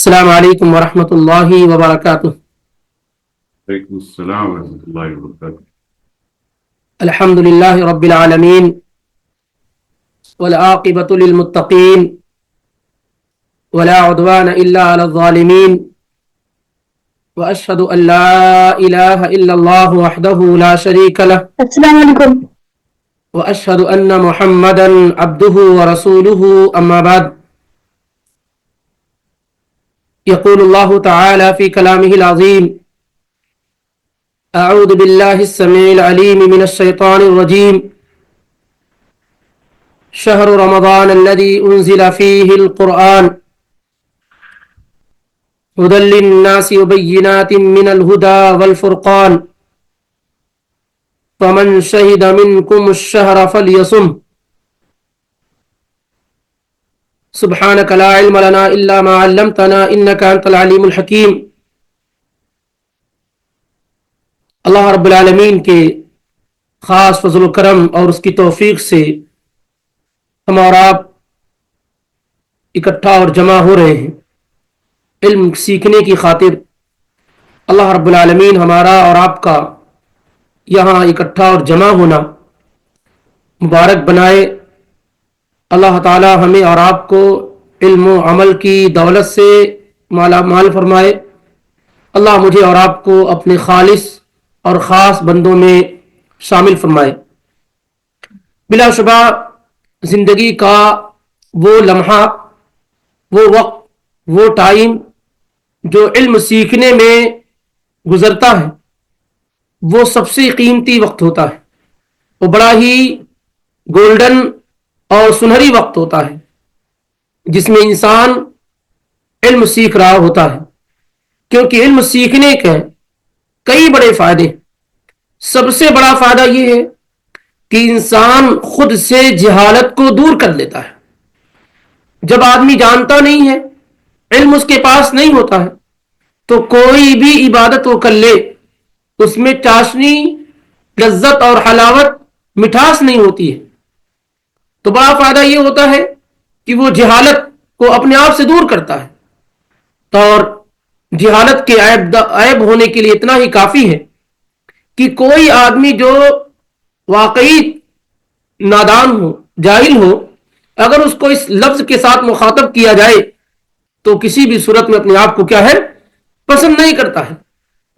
السلام علیکم ورحمۃ اللہ وبرکاتہ۔ وعلیکم السلام ورحمۃ اللہ وبرکاتہ۔ الحمد للہ رب العالمین والعاقبۃ للمتقین ولا عدوان الا علی الظالمین واشهد ان لا الہ الا اللہ وحدہ لا شریک لہ السلام علیکم۔ واشهد ان محمدا عبدہ ورسولہ اما بعد۔ يقول الله تعالى في كلامه العظيم: أعوذ بالله السميع العليم من الشيطان الرجيم. شهر رمضان الذي أنزل فيه القرآن هدى للناس وبينات من الهدى والفرقان فمن شهد منكم الشهر فليصم. سبحانك لا علم لنا إلا ما علمتنا إنك أنت العليم الحكيم۔ اللہ رب العالمین کے خاص فضل و کرم اور اس کی توفیق سے ہم اور آپ اکٹھا اور جمع ہو رہے ہیں علم سیکھنے کی خاطر۔ اللہ رب العالمین ہمارا اور آپ کا یہاں اکٹھا اور جمع ہونا مبارک بنائے۔ اللہ تعالی ہمیں اور آپ کو علم و عمل کی دولت سے مالا مال فرمائے۔ اللہ مجھے اور آپ کو اپنے خالص اور خاص بندوں میں شامل فرمائے۔ بلا شبہ زندگی کا وہ لمحہ، وہ وقت، وہ ٹائم جو علم سیکھنے میں گزرتا ہے وہ سب سے قیمتی وقت ہوتا ہے۔ وہ بڑا ہی گولڈن اور سنہری وقت ہوتا ہے جس میں انسان علم سیکھ رہا ہوتا ہے، کیونکہ علم سیکھنے کے کئی بڑے فائدے۔ سب سے بڑا فائدہ یہ ہے کہ انسان خود سے جہالت کو دور کر لیتا ہے۔ جب آدمی جانتا نہیں ہے، علم اس کے پاس نہیں ہوتا ہے، تو کوئی بھی عبادت وہ کر لے اس میں چاشنی، لذت اور حلاوت، مٹھاس نہیں ہوتی ہے۔ تو بڑا فائدہ یہ ہوتا ہے کہ وہ جہالت کو اپنے آپ سے دور کرتا ہے، اور جہالت کے عیب ہونے کے لیے اتنا ہی کافی ہے کہ کوئی آدمی جو واقعی نادان ہو، جاہل ہو، اگر اس کو اس لفظ کے ساتھ مخاطب کیا جائے تو کسی بھی صورت میں اپنے آپ کو کیا ہے پسند نہیں کرتا ہے۔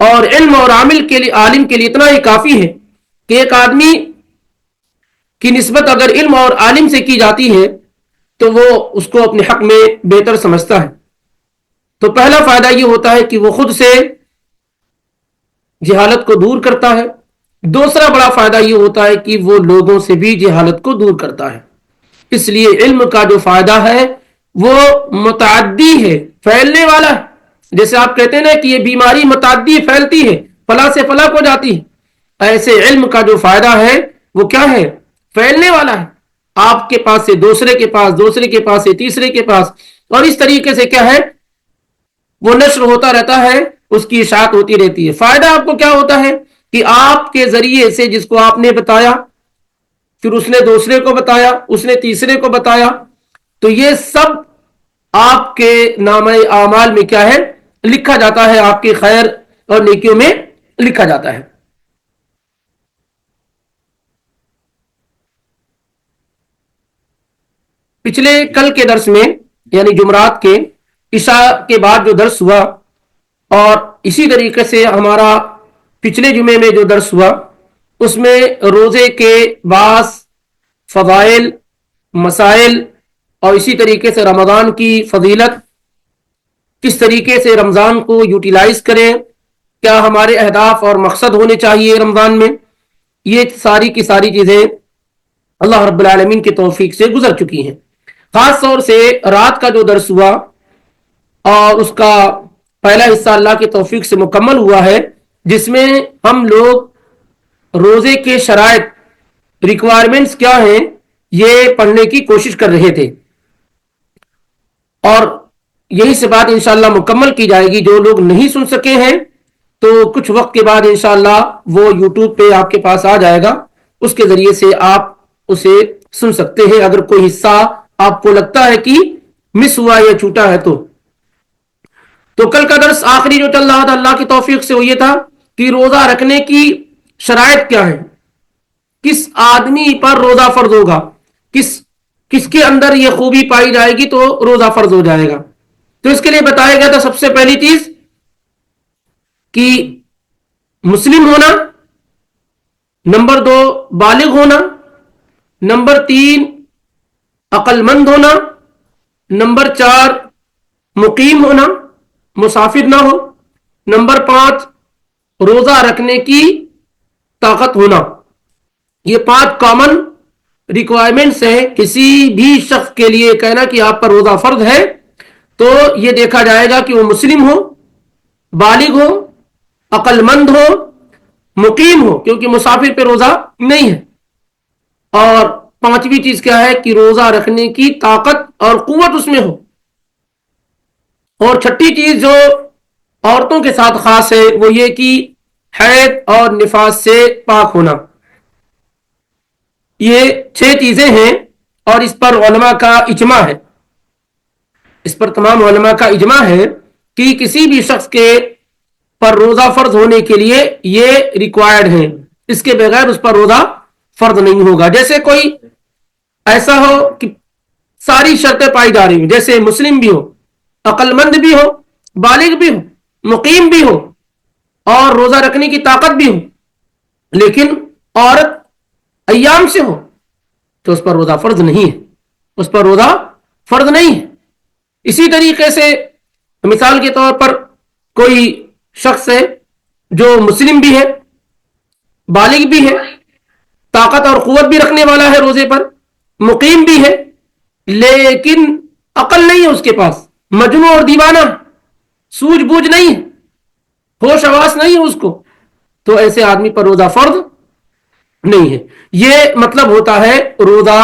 اور علم اور عامل کے لیے، عالم کے لیے اتنا ہی کافی ہے کہ ایک آدمی کی نسبت اگر علم اور عالم سے کی جاتی ہے تو وہ اس کو اپنے حق میں بہتر سمجھتا ہے۔ تو پہلا فائدہ یہ ہوتا ہے کہ وہ خود سے جہالت کو دور کرتا ہے۔ دوسرا بڑا فائدہ یہ ہوتا ہے کہ وہ لوگوں سے بھی جہالت کو دور کرتا ہے۔ اس لیے علم کا جو فائدہ ہے وہ متعدی ہے، پھیلنے والا ہے۔ جیسے آپ کہتے ہیں نا کہ یہ بیماری متعدی پھیلتی ہے، فلاں سے فلاں کو جاتی ہے، ایسے علم کا جو فائدہ ہے وہ کیا ہے؟ پھیلنے والا ہے۔ آپ کے پاس سے دوسرے کے پاس، دوسرے کے پاس سے تیسرے کے پاس، اور اس طریقے سے کیا ہے وہ نشر ہوتا رہتا ہے، اس کی اشاعت ہوتی رہتی ہے۔ فائدہ آپ کو کیا ہوتا ہے کہ آپ کے ذریعے سے جس کو آپ نے بتایا، پھر اس نے دوسرے کو بتایا، اس نے تیسرے کو بتایا، تو یہ سب آپ کے نامہ اعمال میں کیا ہے لکھا جاتا ہے، آپ کے خیر اور نیکیوں میں لکھا جاتا ہے۔ پچھلے کل کے درس میں یعنی جمعرات کے عشاء کے بعد جو درس ہوا، اور اسی طریقے سے ہمارا پچھلے جمعے میں جو درس ہوا، اس میں روزے کے بعض فضائل، مسائل، اور اسی طریقے سے رمضان کی فضیلت، کس طریقے سے رمضان کو یوٹیلائز کریں، کیا ہمارے اہداف اور مقصد ہونے چاہیے رمضان میں، یہ ساری کی ساری چیزیں اللہ رب العالمین کی توفیق سے گزر چکی ہیں۔ خاص طور سے رات کا جو درس ہوا اور اس کا پہلا حصہ اللہ کی توفیق سے مکمل ہوا ہے، جس میں ہم لوگ روزے کے شرائط، ریکوائرمنٹس کیا ہیں، یہ پڑھنے کی کوشش کر رہے تھے، اور یہی سے بات انشاءاللہ مکمل کی جائے گی۔ جو لوگ نہیں سن سکے ہیں تو کچھ وقت کے بعد انشاءاللہ وہ یوٹیوب پہ آپ کے پاس آ جائے گا، اس کے ذریعے سے آپ اسے سن سکتے ہیں۔ اگر کوئی حصہ آپ کو لگتا ہے کہ مس ہوا یا چھوٹا ہے تو کل کا درس آخری جو چل رہا تھا اللہ کی توفیق سے وہ یہ تھا کہ روزہ رکھنے کی شرائط کیا ہے، کس آدمی پر روزہ فرض ہوگا، کس کے اندر یہ خوبی پائی جائے گی تو روزہ فرض ہو جائے گا. تو اس کے لیے بتایا گیا تھا سب سے پہلی چیز کہ مسلم ہونا، نمبر 2 بالغ ہونا، نمبر 3 عقل مند ہونا، نمبر 4 مقیم ہونا، مسافر نہ ہو، نمبر 5 روزہ رکھنے کی طاقت ہونا. یہ 5 کامن ریکوائرمنٹس ہیں کسی بھی شخص کے لیے. کہنا کہ آپ پر روزہ فرض ہے تو یہ دیکھا جائے گا کہ وہ مسلم ہو، بالغ ہو، عقل مند ہو، مقیم ہو کیونکہ مسافر پہ روزہ نہیں ہے، اور 5ویں چیز کیا ہے کہ روزہ رکھنے کی طاقت اور قوت اس میں ہو. اور 6ٹھی چیز جو عورتوں کے ساتھ خاص ہے وہ یہ کہ حیض اور نفاس سے پاک ہونا. یہ 6 چیزیں ہیں اور اس پر علماء کا اجماع ہے، اس پر تمام علماء کا اجماع ہے کہ کسی بھی شخص کے پر روزہ فرض ہونے کے لیے یہ ریکوائرڈ ہیں، اس کے بغیر اس پر روزہ فرض نہیں ہوگا. جیسے کوئی ایسا ہو کہ ساری شرطیں پائی جا رہی ہیں، جیسے مسلم بھی ہو، عقل مند بھی ہو، بالغ بھی ہو، مقیم بھی ہو اور روزہ رکھنے کی طاقت بھی ہو، لیکن عورت ایام سے ہو تو اس پر روزہ فرض نہیں ہے، اس پر روزہ فرض نہیں ہے. اسی طریقے سے مثال کے طور پر کوئی شخص ہے جو مسلم بھی ہے، بالغ بھی ہے، طاقت اور قوت بھی رکھنے والا ہے روزے پر، مقیم بھی ہے، لیکن عقل نہیں ہے اس کے پاس، مجنون اور دیوانہ، سوجھ بوجھ نہیں ہے، ہوش حواس نہیں ہے اس کو، تو ایسے آدمی پر روزہ فرض نہیں ہے. یہ مطلب ہوتا ہے روزہ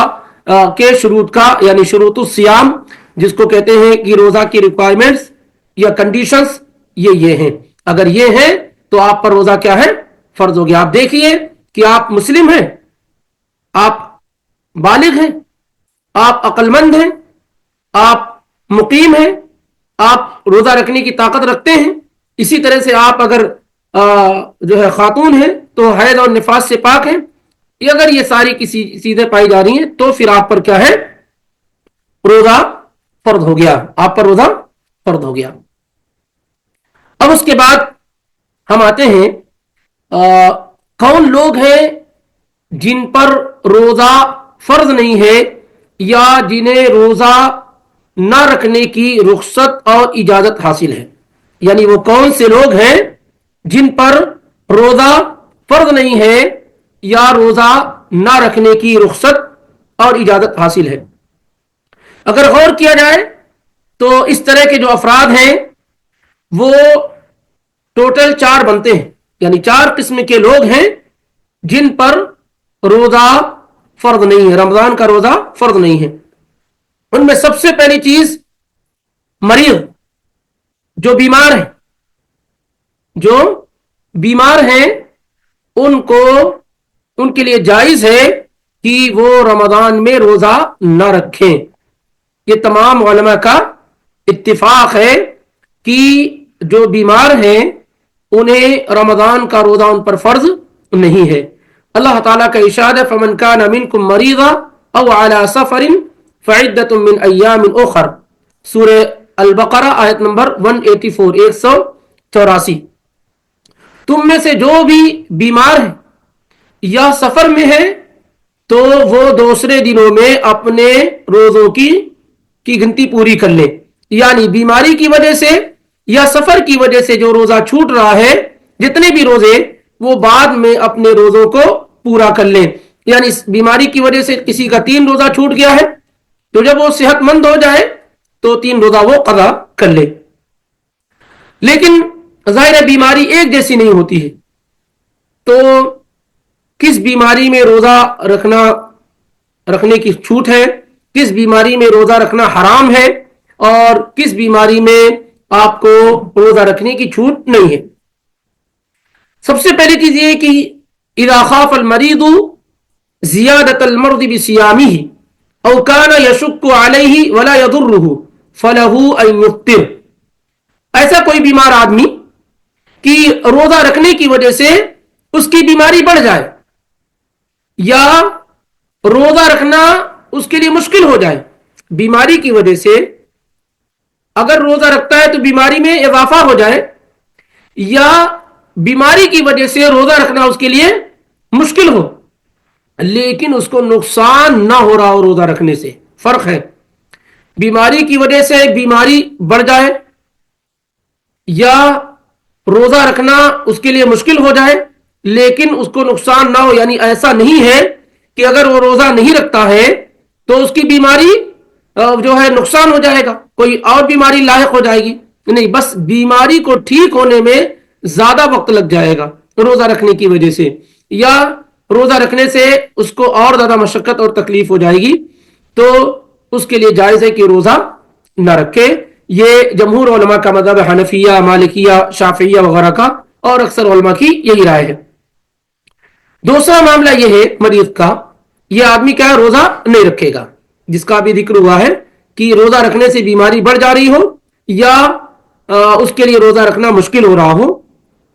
کے شروط کا، یعنی شروط الصیام جس کو کہتے ہیں کہ روزہ کی ریکوائرمنٹس یا کنڈیشنز یہ ہیں. اگر یہ ہیں تو آپ پر روزہ کیا ہے؟ فرض ہو گیا. آپ دیکھیے کہ آپ مسلم ہیں، آپ بالغ ہیں، آپ عقل مند ہیں، آپ مقیم ہیں، آپ روزہ رکھنے کی طاقت رکھتے ہیں. اسی طرح سے آپ اگر جو ہے خاتون ہیں تو حیض اور نفاس سے پاک ہیں. اگر یہ ساری کسی چیزیں پائی جا رہی ہیں تو پھر آپ پر کیا ہے؟ روزہ فرض ہو گیا، آپ پر روزہ فرض ہو گیا. اب اس کے بعد ہم آتے ہیں کون لوگ ہیں جن پر روزہ فرض نہیں ہے یا جنہیں روزہ نہ رکھنے کی رخصت اور اجازت حاصل ہے. یعنی وہ کون سے لوگ ہیں جن پر روزہ فرض نہیں ہے یا روزہ نہ رکھنے کی رخصت اور اجازت حاصل ہے. اگر غور کیا جائے تو اس طرح کے جو افراد ہیں وہ ٹوٹل 4 بنتے ہیں، یعنی 4 قسم کے لوگ ہیں جن پر روزہ فرض نہیں ہے، رمضان کا روزہ فرض نہیں ہے. ان میں سب سے پہلی چیز مریض، جو بیمار ہیں، جو بیمار ہیں ان کے لیے جائز ہے کہ وہ رمضان میں روزہ نہ رکھیں. یہ تمام علماء کا اتفاق ہے کہ جو بیمار ہیں انہیں رمضان کا روزہ ان پر فرض نہیں ہے. اللہ تعالیٰ کا ارشاد ہے فَمَنْ كَانَ مِنْكُمْ مَرِيضًا أَوْ عَلَى سَفَرٍ فَعِدَّةٌ مِّنْ أَيَّامٍ أُخَرَ، سورہ البقرہ آیت نمبر 184 184. تم میں سے جو بھی بیمار ہے یا سفر میں ہے تو وہ دوسرے دنوں میں اپنے روزوں کی گنتی پوری کر لے. یعنی بیماری کی وجہ سے یا سفر کی وجہ سے جو روزہ چھوٹ رہا ہے، جتنے بھی روزے وہ بعد میں اپنے روزوں کو پورا کر لیں. یعنی اس بیماری کی وجہ سے کسی کا 3 روزہ چھوٹ گیا ہے تو جب وہ صحت مند ہو جائے تو 3 روزہ وہ قضا کر لے. لیکن ظاہر بیماری ایک جیسی نہیں ہوتی ہے، تو کس بیماری میں روزہ رکھنے کی چھوٹ ہے، کس بیماری میں روزہ رکھنا حرام ہے اور کس بیماری میں آپ کو روزہ رکھنے کی چھوٹ نہیں ہے. سب سے پہلی چیز یہ کہ اذا خاف المریض زیادت المرض بصیامه او كان يشق عليه ولا يضره فله ان يفطر. ایسا بیمار آدمی کی روزہ رکھنے کی وجہ سے اس کی بیماری بڑھ جائے یا روزہ رکھنا اس کے لیے مشکل ہو جائے، بیماری کی وجہ سے اگر روزہ رکھتا ہے تو بیماری میں اضافہ ہو جائے یا بیماری کی وجہ سے روزہ رکھنا اس کے لیے مشکل ہو لیکن اس کو نقصان نہ ہو رہا ہو روزہ رکھنے سے، فرق ہے۔ بیماری کی وجہ سے بیماری بڑھ جائے یا روزہ رکھنا اس کے لیے مشکل ہو جائے لیکن اس کو نقصان نہ ہو، یعنی ایسا نہیں ہے کہ اگر وہ روزہ نہیں رکھتا ہے تو اس کی بیماری جو ہے نقصان ہو جائے گا، کوئی اور بیماری لاحق ہو جائے گی، نہیں، بس بیماری کو ٹھیک ہونے میں زیادہ وقت لگ جائے گا روزہ رکھنے کی وجہ سے، یا روزہ رکھنے سے اس کو اور زیادہ مشقت اور تکلیف ہو جائے گی، تو اس کے لیے جائز ہے کہ روزہ نہ رکھے۔ یہ جمہور علماء کا مذہب ہے، حنفیہ، مالکیہ، شافعیہ وغیرہ کا، اور اکثر علماء کی یہی رائے ہے۔ دوسرا معاملہ یہ ہے مریض کا، یہ آدمی کیا ہے روزہ نہیں رکھے گا، جس کا بھی ذکر ہوا ہے کہ روزہ رکھنے سے بیماری بڑھ جا رہی ہو یا اس کے لیے روزہ رکھنا مشکل ہو رہا ہو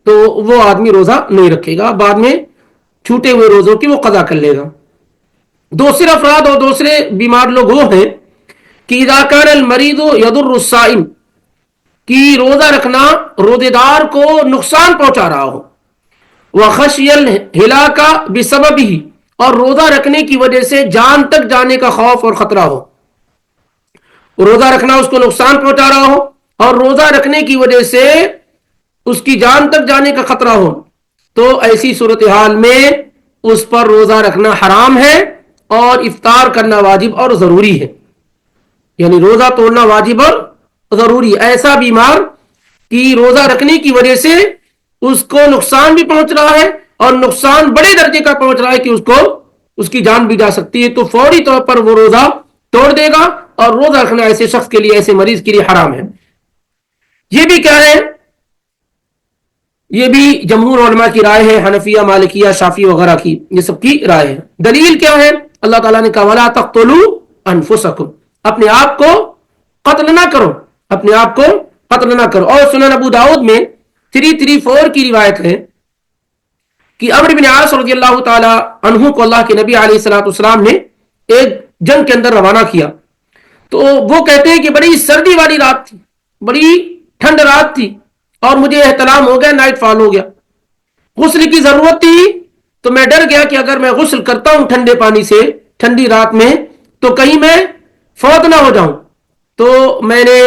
تو وہ آدمی روزہ نہیں رکھے گا، بعد میں چھوٹے ہوئے روزوں کی وہ قضا کر لے گا۔ دوسرے افراد اور دوسرے بیمار لوگ وہ ہیں کہ اذا کان المریض یضر الصائم، کہ روزہ رکھنا روزے دار کو نقصان پہنچا رہا ہو، وخشی الہلاک بسببہ، اور روزہ رکھنے کی وجہ سے جان تک جانے کا خوف اور خطرہ ہو، روزہ رکھنا اس کو نقصان پہنچا رہا ہو اور روزہ رکھنے کی وجہ سے اس کی جان تک جانے کا خطرہ ہو، تو ایسی صورتحال میں اس پر روزہ رکھنا حرام ہے اور افطار کرنا واجب اور ضروری ہے، یعنی روزہ توڑنا واجب اور ضروری۔ ایسا بیمار کی روزہ رکھنے کی وجہ سے اس کو نقصان بھی پہنچ رہا ہے اور نقصان بڑے درجے کا پہنچ رہا ہے کہ اس کی جان بھی جا سکتی ہے، تو فوری طور پر وہ روزہ توڑ دے گا، اور روزہ رکھنا ایسے شخص کے لیے، ایسے مریض کے لیے حرام ہے۔ یہ بھی کیا ہے، یہ بھی جمہور علماء کی رائے ہے، حنفیہ، مالکیہ، شافعی وغیرہ کی، یہ سب کی رائے ہے۔ دلیل کیا ہے؟ اللہ تعالیٰ نے کہا وَلَا تَقْتُلُوا أَنفُسَكُمْ، اپنے آپ کو قتل نہ کرو، اپنے آپ کو قتل نہ کرو۔ اور سنن ابو داؤد میں 334 کی روایت ہے کہ عمرو بن عاص رضی اللہ تعالی عنہ کو اللہ کے نبی علیہ الصلوۃ والسلام نے ایک جنگ کے اندر روانہ کیا، تو وہ کہتے ہیں کہ بڑی سردی والی رات تھی، بڑی ٹھنڈ رات تھی، اور مجھے احتلام ہو گیا، نائٹ فال ہو گیا، غسل کی ضرورت تھی، تو میں ڈر گیا کہ اگر میں غسل کرتا ہوں ٹھنڈے پانی سے ٹھنڈی رات میں تو کہیں میں فوت نہ ہو جاؤں، تو میں نے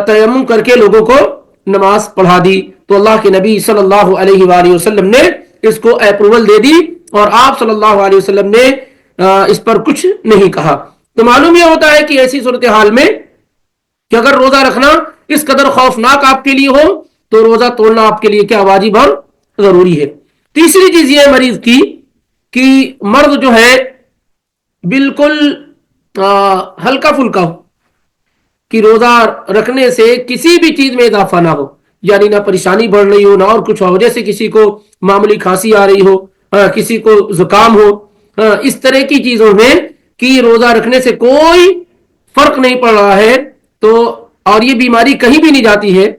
تیمم کر کے لوگوں کو نماز پڑھا دی، تو اللہ کے نبی صلی اللہ علیہ وآلہ وسلم نے اس کو اپروول دے دی اور آپ صلی اللہ علیہ وسلم نے اس پر کچھ نہیں کہا۔ تو معلوم یہ ہوتا ہے کہ ایسی صورتحال میں کہ اگر روزہ رکھنا اس قدر خوفناک آپ کے لیے ہو تو روزہ توڑنا آپ کے لیے کیا واجب اور ضروری ہے۔ تیسری چیز یہ ہے مریض کی کہ مرض جو ہے بالکل ہلکا پھلکا ہو، کہ روزہ رکھنے سے کسی بھی چیز میں اضافہ نہ ہو، یعنی نہ پریشانی بڑھ رہی ہو نہ اور کچھ ہو، جیسے کسی کو معمولی کھانسی آ رہی ہو، کسی کو زکام ہو، اس طرح کی چیزوں میں کہ روزہ رکھنے سے کوئی فرق نہیں پڑ رہا ہے، تو اور یہ بیماری کہیں بھی نہیں جاتی ہے،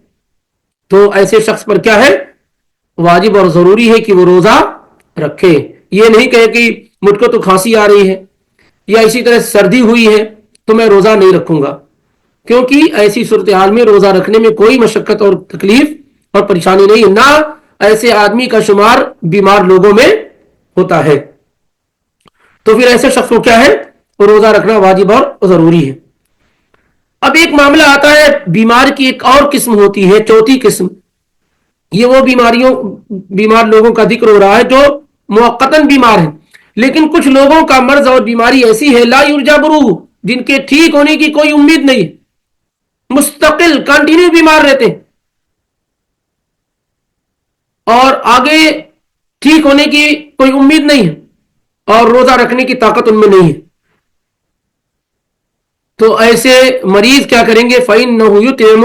تو ایسے شخص پر کیا ہے واجب اور ضروری ہے کہ وہ روزہ رکھے۔ یہ نہیں کہے کہ مجھ کو تو کھانسی آ رہی ہے یا اسی طرح سردی ہوئی ہے تو میں روزہ نہیں رکھوں گا، کیونکہ ایسی صورتحال میں روزہ رکھنے میں کوئی مشقت اور تکلیف اور پریشانی نہیں، نہ ایسے آدمی کا شمار بیمار لوگوں میں ہوتا ہے، تو پھر ایسے شخص کو کیا ہے روزہ رکھنا واجب اور ضروری ہے۔ اب ایک معاملہ آتا ہے، بیمار کی ایک اور قسم ہوتی ہے، چوتھی قسم، یہ وہ بیمار لوگوں کا ذکر ہو رہا ہے جو موقتاً بیمار ہیں، لیکن کچھ لوگوں کا مرض اور بیماری ایسی ہے لا یرجا بروہ، جن کے ٹھیک ہونے کی کوئی امید نہیں، مستقل کنٹینیو بیمار رہتے ہیں اور آگے ٹھیک ہونے کی کوئی امید نہیں ہے اور روزہ رکھنے کی طاقت ان میں نہیں ہے، تو ایسے مریض کیا کریں گے؟ فَإِنَّهُ يُطْعِمُ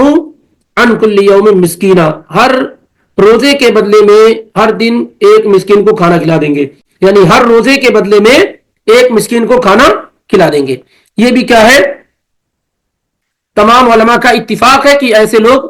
عَنْ كُلِّ يَوْمٍ مِسْكِينًا، ہر روزے کے بدلے میں ہر دن ایک مسکین کو کھانا کھلا دیں گے، یعنی ہر روزے کے بدلے میں ایک مسکین کو کھانا کھلا دیں گے۔ یہ بھی کیا ہے تمام علماء کا اتفاق ہے کہ ایسے لوگ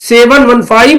715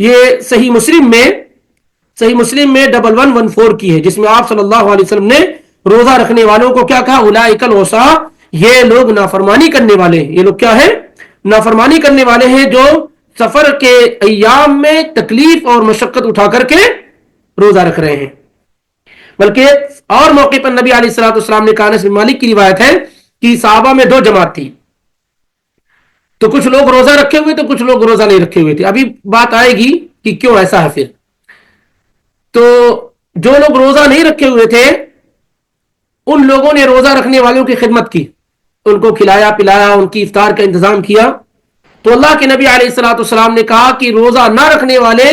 یہ صحیح مسلم میں 1114 کی ہے، جس میں آپ صلی اللہ علیہ وسلم نے روزہ رکھنے والوں کو کیا کہا؟ اولئک العصاة، یہ لوگ نافرمانی کرنے والے ہیں۔ یہ لوگ کیا ہے؟ نافرمانی کرنے والے ہیں، جو سفر کے ایام میں تکلیف اور مشقت اٹھا کر کے روزہ رکھ رہے ہیں۔ بلکہ اور موقع پر نبی علیہ الصلوۃ والسلام نے کہا، انس بن مالک کی روایت ہے کہ صحابہ میں 2 جماعت تھی، تو کچھ لوگ روزہ رکھے ہوئے تھے، کچھ لوگ روزہ نہیں رکھے ہوئے تھے۔ ابھی بات آئے گی کہ کیوں ایسا ہے۔ پھر تو جو لوگ روزہ نہیں رکھے ہوئے تھے ان لوگوں نے روزہ رکھنے والوں کی خدمت کی، ان کو کھلایا پلایا، ان کی افطار کا انتظام کیا۔ تو اللہ کے نبی علیہ الصلوۃ والسلام نے کہا کہ روزہ نہ رکھنے والے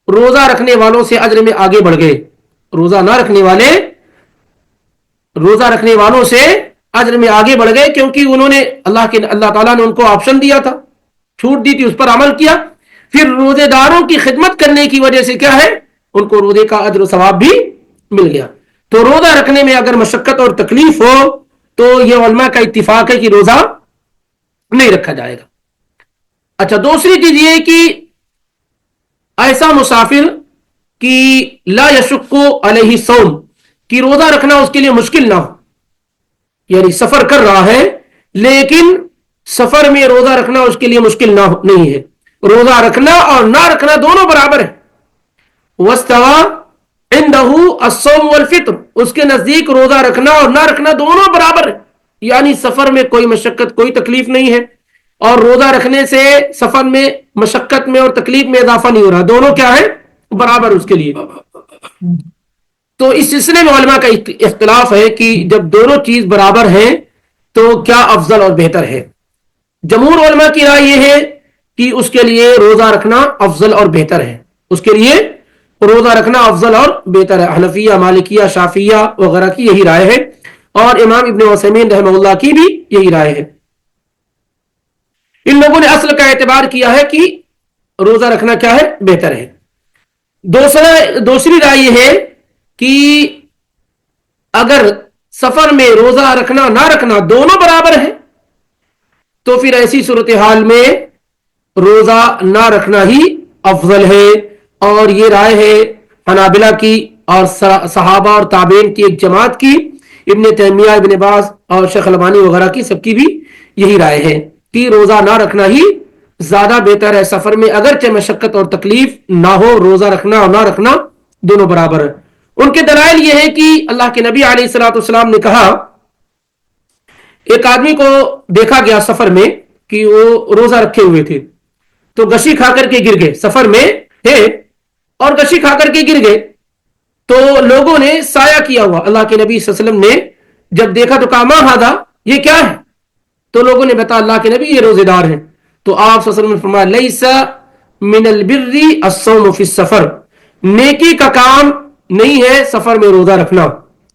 روزہ رکھنے والوں سے اجر میں آگے بڑھ گئے، روزہ نہ رکھنے والے روزہ رکھنے والوں سے اجر میں آگے بڑھ گئے، کیونکہ انہوں نے اللہ تعالیٰ نے ان کو آپشن دیا تھا، چھوٹ دی تھی، اس پر عمل کیا۔ پھر روزے داروں کی خدمت کرنے کی وجہ سے کیا ہے؟ ان کو روزے کا اجر و ثواب بھی مل گیا۔ تو روزہ رکھنے میں اگر مشقت اور تکلیف ہو تو یہ علماء کا اتفاق ہے کہ روزہ نہیں رکھا جائے گا۔ اچھا، دوسری چیز یہ کہ ایسا مسافر کہ لا یشق علیہ الصوم، کہ روزہ رکھنا اس کے لیے مشکل نہ ہو، یعنی سفر کر رہا ہے لیکن سفر میں روزہ رکھنا اس کے لیے مشکل نہیں ہے۔ روزہ رکھنا اور نہ رکھنا دونوں برابر ہے۔ واستوى عنده الصوم والفطر، اس کے نزدیک روزہ رکھنا اور نہ رکھنا دونوں برابر ہے، یعنی سفر میں کوئی مشقت کوئی تکلیف نہیں ہے، اور روزہ رکھنے سے سفر میں مشقت میں اور تکلیف میں اضافہ نہیں ہو رہا، دونوں کیا ہے؟ برابر اس کے لیے۔ تو اس سلسلے میں علماء کا اختلاف ہے کہ جب دونوں چیز برابر ہیں تو کیا افضل اور بہتر ہے۔ جمہور علماء کی رائے یہ ہے کہ اس کے لیے روزہ رکھنا افضل اور بہتر ہے، اس کے لیے روزہ رکھنا افضل اور بہتر ہے۔ حنفیہ، مالکیہ، شافعیہ وغیرہ کی یہی رائے ہے، اور امام ابن عثیمین رحمہ اللہ کی بھی یہی رائے ہے۔ ان لوگوں نے اصل کا اعتبار کیا ہے کہ روزہ رکھنا کیا ہے؟ بہتر ہے۔ دوسری رائے یہ ہے کہ اگر سفر میں روزہ رکھنا نہ رکھنا دونوں برابر ہے تو پھر ایسی صورتحال میں روزہ نہ رکھنا ہی افضل ہے، اور یہ رائے ہے حنابلہ کی اور صحابہ اور تابعین کی ایک جماعت کی، ابن تیمیہ، ابن باز اور شیخ البانی وغیرہ کی سب کی بھی یہی رائے ہے کہ روزہ نہ رکھنا ہی زیادہ بہتر ہے۔ سفر میں اگرچہ مشقت اور تکلیف نہ ہو، روزہ رکھنا اور نہ رکھنا دونوں برابر ہے۔ ان کے دلائل یہ ہے کہ اللہ کے نبی علیہ الصلوۃ والسلام نے کہا، ایک آدمی کو دیکھا گیا سفر میں کہ وہ روزہ رکھے ہوئے تھے، تو گشی کھا کر کے گر گئے، سفر میں تھے اور گشی کھا کر کے گر گئے، تو لوگوں نے سایہ کیا ہوا، اللہ کے نبی صلی اللہ علیہ وسلم نے جب دیکھا تو کہا ما ھذا، یہ کیا ہے؟ تو لوگوں نے بتایا اللہ کے نبی یہ روزے دار ہیں۔ تو آپ صلی اللہ علیہ وسلم نے فرمایا لیس من البر الصوم فی السفر، نیکی کا کام نہیں ہے سفر میں روزہ رکھنا،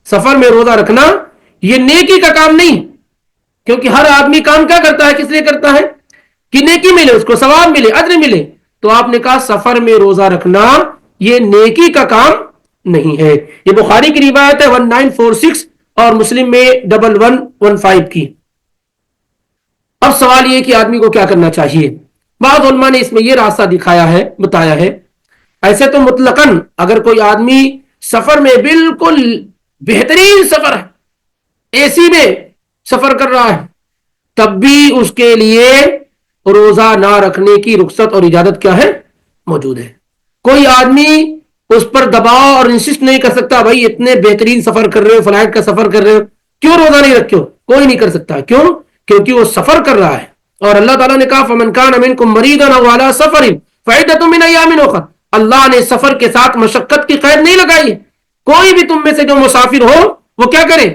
سفر میں روزہ رکھنا یہ نیکی کا کام نہیں، کیونکہ ہر آدمی کام کیا کرتا ہے؟ کس لیے کرتا ہے؟ کہ نیکی ملے، اس کو ثواب ملے، اجر ملے۔ تو آپ نے کہا سفر میں روزہ رکھنا یہ نیکی کا کام نہیں ہے۔ یہ بخاری کی روایت ہے 1946 اور مسلم میں 1115 کی۔ اب سوال یہ کہ آدمی کو کیا کرنا چاہیے؟ بعض علماء نے اس میں یہ راستہ دکھایا ہے، بتایا ہے۔ ایسے تو مطلقاً اگر کوئی آدمی سفر میں بالکل بہترین سفر ہے، اے سی میں سفر کر رہا ہے، تب بھی اس کے لیے روزہ نہ رکھنے کی رخصت اور اجازت کیا ہے؟ موجود ہے۔ کوئی آدمی اس پر دباؤ اور انسسٹ نہیں کر سکتا، بھائی اتنے بہترین سفر کر رہے ہو، فلائٹ کا سفر کر رہے ہو، کیوں روزہ نہیں رکھو؟ کوئی نہیں کر سکتا۔ کیوں؟ کیونکہ وہ سفر کر رہا ہے، اور اللہ تعالیٰ نے کہا فَمَنْ كَانَ مِنْكُمْ مَرِيضًا أَوْ عَلَىٰ سَفَرٍ فَعِدَّةٌ مِنْ أَيَّامٍ أُخَرَ، اللہ نے سفر کے ساتھ مشقت کی قید نہیں لگائی ہے۔ کوئی بھی تم میں سے جو مسافر ہو وہ کیا کرے؟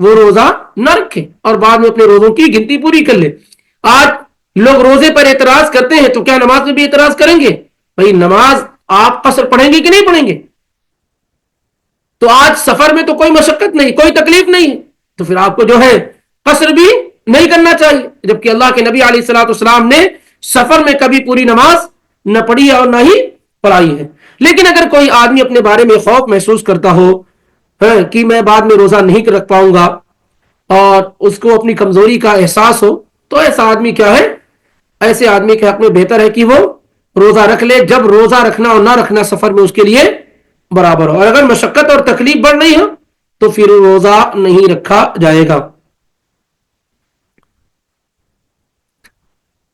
وہ روزہ نہ رکھے اور بعد میں اپنے روزوں کی گنتی پوری کر لے۔ آج لوگ روزے پر اعتراض کرتے ہیں تو کیا نماز میں بھی اعتراض کریں گے؟ بھائی نماز آپ قصر پڑھیں گے کہ نہیں پڑھیں گے؟ تو آج سفر میں تو کوئی مشقت نہیں، کوئی تکلیف نہیں، تو پھر آپ کو جو ہے قصر بھی نہیں کرنا چاہیے، جبکہ اللہ کے نبی علیہ الصلوۃ والسلام نے سفر میں کبھی پوری نماز نہ پڑھی اور نہ ہی پڑھائی ہے۔ لیکن اگر کوئی آدمی اپنے بارے میں خوف محسوس کرتا ہو کہ میں بعد میں روزہ نہیں رکھ پاؤں گا، اور اس کو اپنی کمزوری کا احساس ہو، تو ایسا آدمی کیا ہے؟ ایسے آدمی کے حق میں بہتر ہے کہ وہ روزہ رکھ لے جب روزہ رکھنا اور نہ رکھنا سفر میں اس کے لیے برابر ہو, اور اگر مشقت اور تکلیف بڑھ رہی ہو تو پھر روزہ نہیں رکھا جائے گا.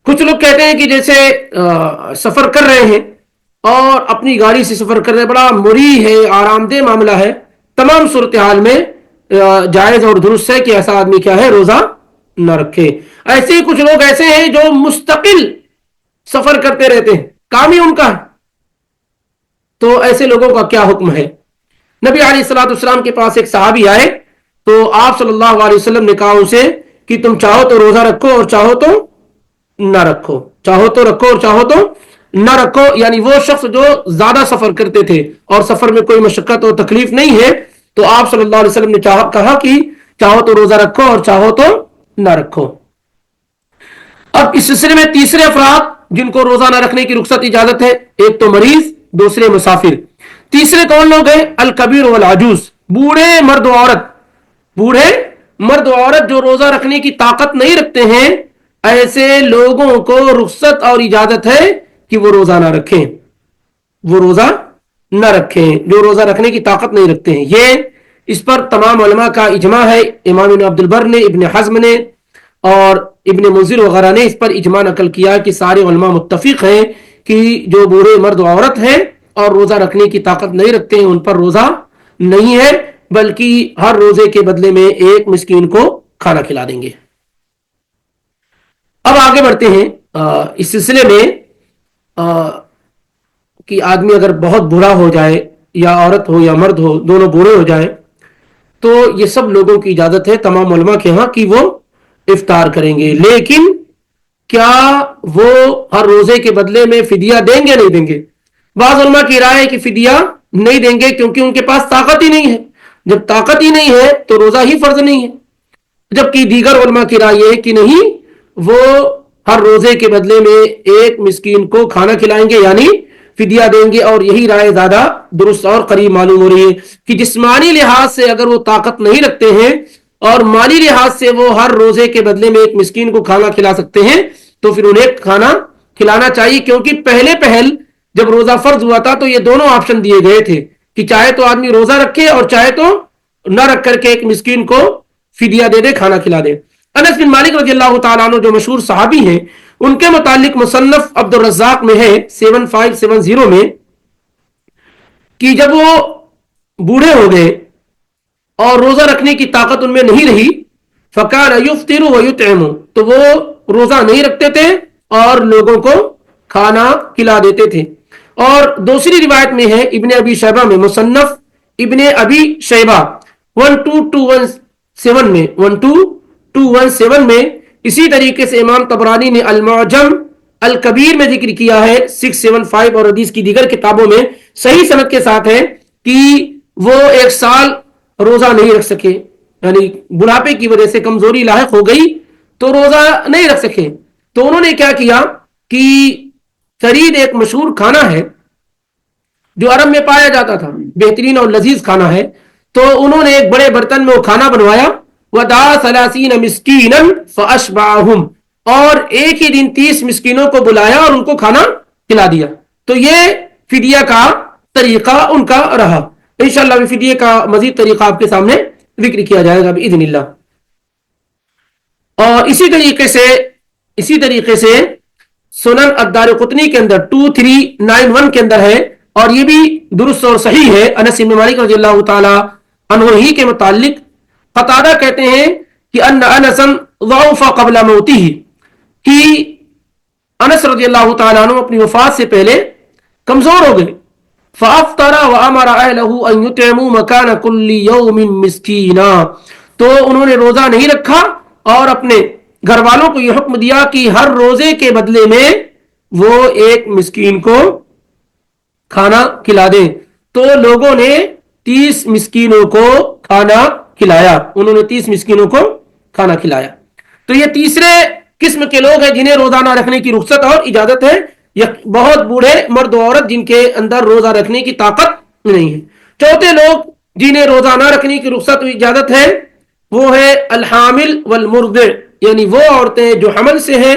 کچھ لوگ کہتے ہیں کہ جیسے سفر کر رہے ہیں اور اپنی گاڑی سے سفر کر رہے ہیں, بڑا مریح ہے, آرام دہ معاملہ ہے, تمام صورتحال میں جائز اور درست ہے کہ ایسا آدمی کیا ہے, روزہ نہ رکھے. ایسے ہی کچھ لوگ ایسے ہیں جو مستقل سفر کرتے رہتے ہیں, کام ہی ان کا ہے, تو ایسے لوگوں کا کیا حکم ہے؟ نبی علیہ الصلوۃ والسلام کے پاس ایک صحابی آئے تو آپ صلی اللہ علیہ وسلم نے کہا اسے کہ تم چاہو تو روزہ رکھو اور چاہو تو نہ رکھو, چاہو تو رکھو اور چاہو تو نہ رکھو. یعنی وہ شخص جو زیادہ سفر کرتے تھے اور سفر میں کوئی مشقت اور تکلیف نہیں ہے, تو آپ صلی اللہ علیہ وسلم نے کہا کہ چاہو تو روزہ رکھو اور چاہو تو نہ رکھو. اب اس سلسلے میں تیسرے افراد جن کو روزہ نہ رکھنے کی رخصت اجازت ہے, ایک تو مریض, دوسرے مسافر. تیسرے کون لوگ ہیں؟ الکبیر والعجوز, بوڑھے مرد و عورت. بوڑھے مرد و عورت جو روزہ رکھنے کی طاقت نہیں رکھتے ہیں, ایسے لوگوں کو رخصت اور اجازت ہے کہ وہ روزہ نہ رکھیں, وہ روزہ نہ رکھیں جو روزہ رکھنے کی طاقت نہیں رکھتے ہیں. یہ اس پر تمام علماء کا اجماع ہے. امام ابن عبد البر نے, ابن حزم نے اور ابن منذر وغیرہ نے اس پر اجماع نقل کیا کہ سارے علماء متفق ہیں کہ جو بوڑھے مرد و عورت ہیں اور روزہ رکھنے کی طاقت نہیں رکھتے ہیں ان پر روزہ نہیں ہے, بلکہ ہر روزے کے بدلے میں ایک مسکین کو کھانا کھلا دیں گے. اب آگے بڑھتے ہیں اس سلسلے میں کہ آدمی اگر بہت بوڑھا ہو جائے, یا عورت ہو یا مرد ہو, دونوں بوڑھے ہو جائیں, تو یہ سب لوگوں کی اجازت ہے تمام علماء کے ہاں کہ وہ افطار کریں گے. لیکن کیا وہ ہر روزے کے بدلے میں فدیہ دیں گے نہیں دیں گے؟ بعض علماء کی رائے ہے کہ فدیہ نہیں دیں گے کیونکہ ان کے پاس طاقت ہی نہیں ہے. جب طاقت ہی نہیں ہے تو روزہ ہی فرض نہیں ہے. جبکہ دیگر علماء کی رائے ہے کہ نہیں, وہ ہر روزے کے بدلے میں ایک مسکین کو کھانا کھلائیں گے, یعنی فدیہ دیں گے. اور یہی رائے زیادہ درست اور قریب معلوم ہو رہی ہے کہ جسمانی لحاظ سے اگر وہ طاقت نہیں رکھتے ہیں اور مالی لحاظ سے وہ ہر روزے کے بدلے میں ایک مسکین کو کھانا کھلا سکتے ہیں, تو پھر انہیں کھانا کھلانا چاہیے. کیونکہ پہل جب روزہ فرض ہوا تھا تو یہ دونوں آپشن دیے گئے تھے کہ چاہے تو آدمی روزہ رکھے اور چاہے تو نہ رکھ کر کے ایک مسکین کو فدیہ دے دے, کھانا کھلا دے. انس بن مالک رضی اللہ تعالیٰ عنہ جو مشہور صحابی ہیں, ان کے متعلق مصنف عبد الرزاق میں ہے 7570 میں کہ جب وہ بوڑھے ہو گئے اور روزہ رکھنے کی طاقت ان میں نہیں رہی, فکان یفطر ویطعم, تو وہ روزہ نہیں رکھتے تھے اور لوگوں کو کھانا کھلا دیتے تھے. اور دوسری روایت میں ہے ابن ابی شیبہ میں, مصنف ابن ابی شیبہ 12217 میں اسی طریقے سے امام طبرانی نے المعجم الکبیر میں ذکر کیا ہے 675, اور حدیث کی دیگر کتابوں میں صحیح سند کے ساتھ ہے کہ وہ 1 سال روزہ نہیں رکھ سکے, یعنی بڑھاپے کی وجہ سے کمزوری لاحق ہو گئی تو روزہ نہیں رکھ سکے. تو انہوں نے کیا کیا کہ فرید ایک مشہور کھانا ہے جو عرب میں پایا جاتا تھا, بہترین اور لذیذ کھانا ہے, تو انہوں نے ایک بڑے برتن میں وہ کھانا بنوایا, وَدَعَا 30 مِسْكِينًا فَأَشْبَعَهُمْ, اور ایک ہی دن 30 مسکینوں کو بلایا اور ان کو کھانا کھلا دیا. تو یہ فدیہ کا طریقہ ان کا رہا. انشاءاللہ فدیہ کا مزید طریقہ آپ کے سامنے ذکر کیا جائے گا باذن اللہ. اور اسی طریقے سے سنن الدارقطنی کے اندر 2391 کے اندر ہے, اور یہ بھی درست اور صحیح ہے. انس بن مالک رضی اللہ تعالی عنہ ہی کے متعلق قتادہ کہتے ہیں کہ ان انس ضعف قبل موته, کہ انس رضی اللہ تعالی عنہ اپنی وفات سے پہلے کمزور ہو گئے. فافطر وامر اهله ان يطعموا مكان كل يوم مسكينا, تو انہوں نے روزہ نہیں رکھا اور اپنے گھر والوں کو یہ حکم دیا کہ ہر روزے کے بدلے میں وہ ایک مسکین کو کھانا کھلا دیں. تو لوگوں نے 30 مسکینوں کو کھانا کھلایا, انہوں نے 30 مسکینوں کو کھانا کھلایا. تو یہ تیسرے قسم کے لوگ ہیں جنہیں روزہ نہ رکھنے کی رخصت اور اجازت ہے, بہت بوڑھے مرد و عورت جن کے اندر روزہ رکھنے کی طاقت نہیں ہے. چوتھے لوگ جنہیں روزہ نہ رکھنے کی رخصت اور اجازت ہے وہ ہے الحامل والمرضع, یعنی وہ عورتیں جو حمل سے ہیں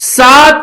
7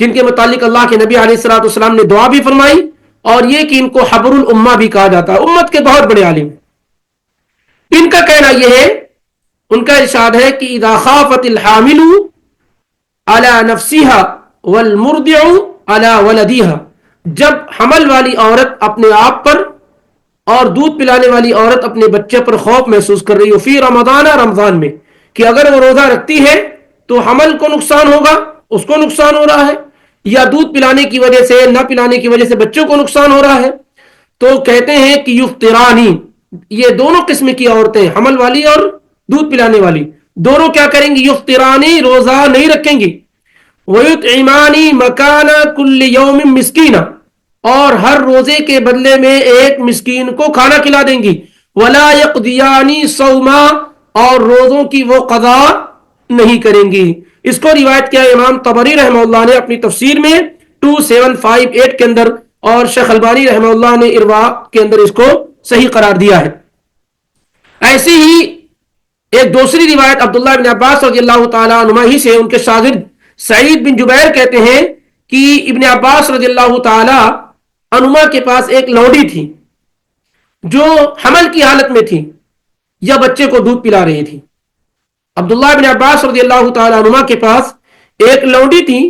جن کے متعلق اللہ کے نبی علیہ الصلوۃ والسلام نے دعا بھی فرمائی، اور یہ کہ ان کو حبر الامہ بھی کہا جاتا ہے، امت کے بہت بڑے عالم. ان کا کہنا یہ ہے، ان کا ارشاد ہے کہ اذا خافت الحامل على نفسها والمرضع على ولدها، جب حمل والی عورت اپنے آپ پر اور دودھ پلانے والی عورت اپنے بچے پر خوف محسوس کر رہی ہو، فی رمضان میں، کہ اگر وہ روزہ رکھتی ہے تو حمل کو نقصان ہوگا، اس کو نقصان ہو رہا ہے، یا دودھ پلانے کی وجہ سے، نہ پلانے کی وجہ سے بچوں کو نقصان ہو رہا ہے، تو کہتے ہیں کہ یفطرانی، یہ دونوں قسم کی عورتیں، حمل والی اور دودھ پلانے والی، دونوں کیا کریں گی؟ یفطرانی، روزہ نہیں رکھیں گی، ویطعمانی مکان کل یوم مسکینا، اور ہر روزے کے بدلے میں ایک مسکین کو کھانا کھلا دیں گی، ولا یقضیانی صوما، اور روزوں کی وہ قضا نہیں کریں گی. اس کو روایت کیا امام طبری رحمہ اللہ نے اپنی تفسیر میں 2758 کے اندر، اور شیخ البانی رحمہ اللہ نے ارواء کے اندر اس کو صحیح قرار دیا ہے. ایسی ہی ایک دوسری روایت عبداللہ بن عباس رضی اللہ تعالیٰ عنہما ہی سے، ان کے شاگرد سعید بن جبیر کہتے ہیں کہ ابن عباس رضی اللہ تعالیٰ عنہما کے پاس ایک لوڈی تھی جو حمل کی حالت میں تھی یا بچے کو دودھ پلا رہی تھی. عبداللہ بن عباس رضی اللہ تعالیٰ عنہما کے پاس ایک لوڈی تھی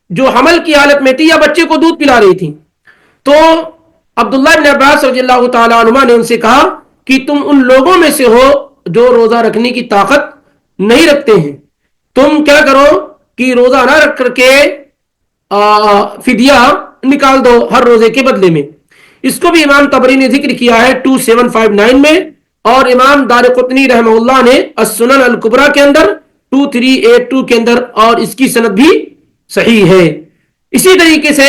جو حمل کی حالت میں تھی یا بچے کو دودھ پلا رہی تھی. تو عبداللہ بن عباس رضی اللہ تعالیٰ عنہما نے ان سے کہا کہ تم ان لوگوں میں سے ہو جو روزہ رکھنے کی طاقت نہیں رکھتے ہیں، تم کیا کرو کہ روزہ نہ رکھ کر کے فدیہ نکال دو ہر روزے کے بدلے میں. اس کو بھی امام طبری نے ذکر کیا ہے 2759 میں، اور امام دارقطنی رحمہ اللہ نے السنن الکبریٰ کے اندر 2382 کے اندر، اور اس کی سند بھی صحیح ہے. اسی طریقے سے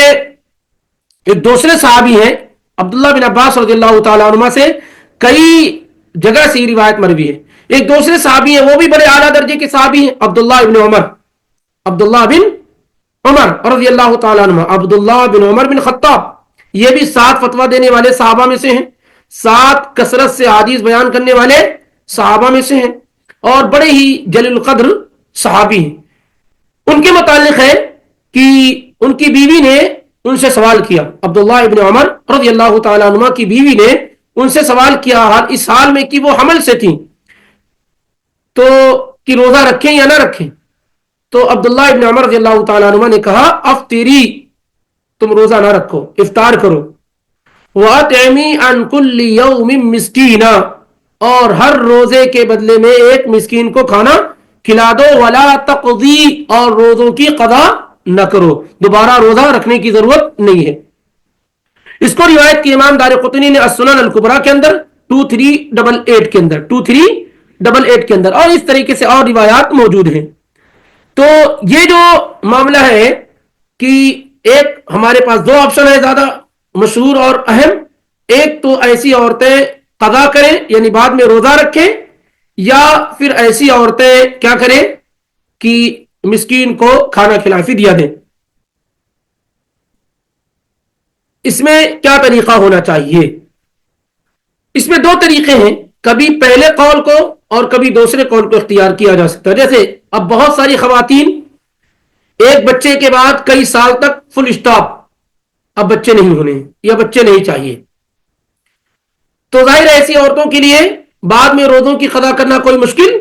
ایک دوسرے صحابی ہیں عبداللہ بن عباس رضی اللہ تعالیٰ عنہ سے کئی جگہ سے روایت مروی ہے. ایک دوسرے صحابی ہیں، وہ بھی بڑے اعلیٰ درجے کے صحابی ہیں، عبداللہ بن عمر رضی اللہ تعالیٰ عنہ، عبداللہ بن عمر بن خطاب، یہ بھی 7 فتویٰ دینے والے صحابہ میں سے ہیں، 7 کثرت سے حدیث بیان کرنے والے صحابہ میں سے ہیں، اور بڑے ہی جلیل القدر صحابی ہیں. ان کے متعلق ہے کہ ان کی بیوی نے ان سے سوال کیا، عبداللہ ابن عمر رضی اللہ تعالیٰ عنہ کی بیوی نے ان سے سوال کیا اس حال میں کہ وہ حمل سے تھیں، تو کہ روزہ رکھیں یا نہ رکھیں. تو عبداللہ ابن عمر رضی اللہ تعالیٰ عنہ نے کہا افطری، تم روزہ نہ رکھو، افطار کرو، وَأَطْعِمِي عَنْ كُلِّ يَوْمٍ مِسْكِينًا، اور ہر روزے کے بدلے میں ایک مسکین کو کھانا کھلا دو، وَلَا تَقْضِي، اور روزوں کی قضا نہ کرو، دوبارہ روزہ رکھنے کی ضرورت نہیں ہے. اس کو روایت کی امام دارقطنی نے السنن الکبریٰ کے اندر 2388 کے اندر، اور اس طریقے سے اور روایات موجود ہیں. تو یہ جو معاملہ ہے کہ ایک ہمارے پاس 2 آپشن ہے زیادہ مشہور اور اہم، ایک تو ایسی عورتیں قضا کریں یعنی بعد میں روزہ رکھیں، یا پھر ایسی عورتیں کیا کریں کہ مسکین کو کھانا کھلا فدیہ دیں. اس میں کیا طریقہ ہونا چاہیے؟ اس میں 2 طریقے ہیں، کبھی پہلے قول کو اور کبھی دوسرے قول کو اختیار کیا جا سکتا ہے. جیسے اب بہت ساری خواتین ایک بچے کے بعد کئی سال تک فل اسٹاپ، اب بچے نہیں ہونے یا بچے نہیں چاہیے، تو ظاہر ہے ایسی عورتوں کے لیے بعد میں روزوں کی قضا کرنا کوئی مشکل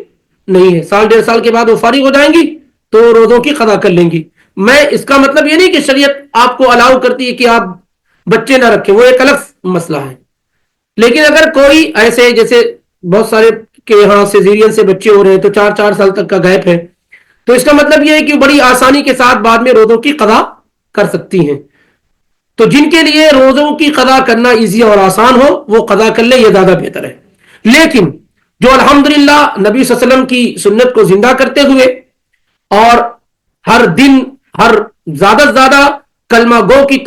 نہیں ہے. 1.5 سال کے بعد وہ فارغ ہو جائیں گی تو روزوں کی قضا کر لیں گی. میں اس کا مطلب یہ نہیں کہ شریعت آپ کو الاؤ کرتی ہے کہ آپ بچے نہ رکھیں، وہ ایک الگ مسئلہ ہے. لیکن اگر کوئی ایسے جیسے بہت سارے کے یہاں سیزیرین سے بچے ہو رہے ہیں تو 4 سال تک کا گیپ ہے، تو اس کا مطلب یہ ہے کہ بڑی آسانی کے ساتھ بعد میں روزوں کی قضا کر سکتی ہیں. تو جن کے لیے روزوں کی قضا کرنا ایزی اور آسان ہو وہ قضا کر لے، یہ زیادہ بہتر ہے. لیکن جو الحمدللہ نبی صلی اللہ علیہ وسلم کی سنت کو زندہ کرتے ہوئے اور ہر دن ہر زیادہ سے زیادہ کلمہ گو کی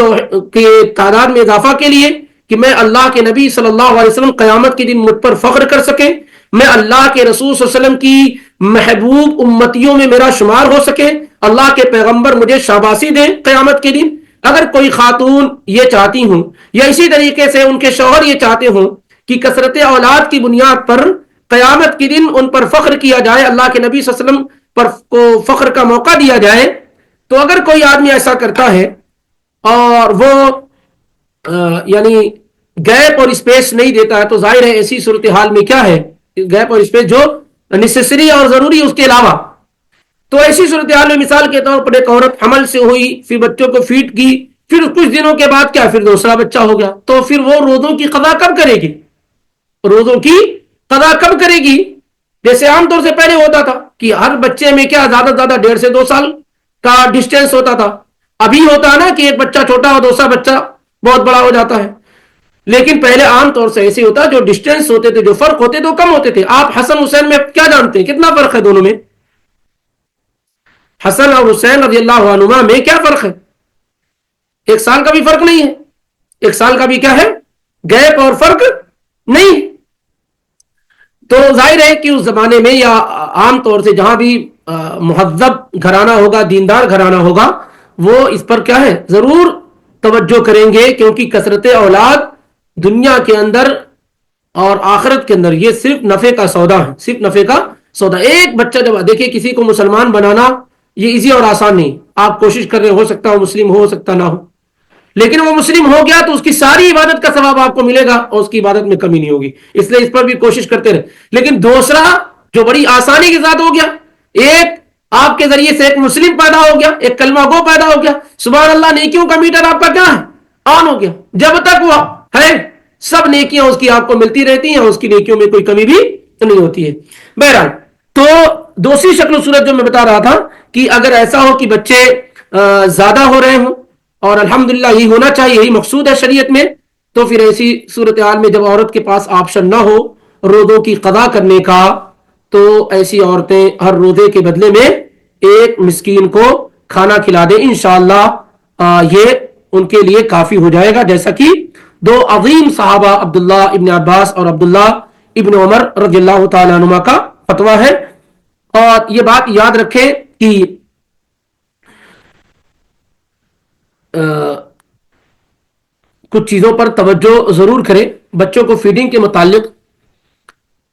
تعداد میں اضافہ کے لیے کہ میں اللہ کے نبی صلی اللہ علیہ وسلم قیامت کے دن مجھ پر فخر کر سکیں، میں اللہ کے رسول صلی اللہ علیہ وسلم کی محبوب امتیوں میں میرا شمار ہو سکے، اللہ کے پیغمبر مجھے شاباشی دیں قیامت کے دن. اگر کوئی خاتون یہ چاہتی ہوں یا اسی طریقے سے ان کے شوہر یہ چاہتے ہوں کہ کثرت اولاد کی بنیاد پر قیامت کے دن ان پر فخر کیا جائے، اللہ کے نبی صلی اللہ علیہ وسلم پر کو فخر کا موقع دیا جائے، تو اگر کوئی آدمی ایسا کرتا ہے اور وہ یعنی گیپ اور اسپیس نہیں دیتا ہے تو ظاہر ہے ایسی صورتحال میں کیا ہے گیپ اور اسپیس جو نیسیسری اور ضروری اس کے علاوہ. تو ایسی صورتحال میں مثال کے طور پر ایک عورت حمل سے ہوئی پھر بچوں کو فیڈ کی پھر کچھ دنوں کے بعد کیا پھر دوسرا بچہ ہو گیا تو پھر وہ روزوں کی قضا کب کرے گی؟ روزوں کی قضا کب کرے گی؟ جیسے عام طور سے پہلے ہوتا تھا کہ ہر بچے میں کیا زیادہ سے زیادہ 1.5 سے 2 سال کا ڈسٹینس ہوتا تھا. ابھی ہوتا ہے نا کہ ایک بچہ چھوٹا اور دوسرا بچہ بہت بڑا ہو جاتا ہے. لیکن پہلے عام طور سے ایسے ہوتا جو ڈسٹینس ہوتے تھے جو فرق ہوتے تھے وہ کم ہوتے تھے. آپ حسن حسین میں کیا جانتے ہیں کتنا فرق ہے دونوں میں؟ حسن اور حسین رضی اللہ عنہما میں کیا فرق ہے؟ 1 سال کا بھی فرق نہیں ہے. 1 سال کا بھی کیا ہے گیپ اور فرق نہیں. تو ظاہر ہے کہ اس زمانے میں یا عام طور سے جہاں بھی مہذب گھرانہ ہوگا دیندار گھرانہ ہوگا وہ اس پر کیا ہے ضرور توجہ کریں گے کیونکہ کثرت اولاد دنیا کے اندر اور آخرت کے اندر یہ صرف نفع کا سودا ہے. صرف نفع کا سودا. ایک بچہ جب دیکھیں کسی کو مسلمان بنانا یہ ایزی اور آسان نہیں. آپ کوشش کر رہے ہو سکتا ہو مسلم ہو سکتا نہ ہو لیکن وہ مسلم ہو گیا تو اس کی ساری عبادت کا ثواب آپ کو ملے گا اور اس کی عبادت میں کمی نہیں ہوگی. اس لیے اس پر بھی کوشش کرتے رہے. لیکن دوسرا جو بڑی آسانی کے ساتھ ہو گیا ایک آپ کے ذریعے سے ایک مسلم پیدا ہو گیا ایک کلمہ گو پیدا ہو گیا سبحان اللہ نیکیوں کا میٹر آپ کا کیا ہے آن ہو گیا. جب تک وہ ہے سب نیکیاں اس کی آپ کو ملتی رہتی ہیں اس کی نیکیوں میں کوئی کمی بھی نہیں ہوتی ہے. بہرحال تو دوسری شکل و صورت جو میں بتا رہا تھا کہ اگر ایسا ہو کہ بچے زیادہ ہو رہے ہوں اور الحمدللہ یہی ہونا چاہیے یہی مقصود ہے شریعت میں تو پھر ایسی صورتحال میں جب عورت کے پاس آپشن نہ ہو روزوں کی قضا کرنے کا تو ایسی عورتیں ہر روزے کے بدلے میں ایک مسکین کو کھانا کھلا دیں. انشاءاللہ یہ ان کے لیے کافی ہو جائے گا جیسا کہ 2 عظیم صحابہ عبداللہ ابن عباس اور عبداللہ ابن عمر رضی اللہ تعالیٰ عنہما کا فتویٰ ہے. اور یہ بات یاد رکھیں کہ کچھ چیزوں پر توجہ ضرور کریں. بچوں کو فیڈنگ کے متعلق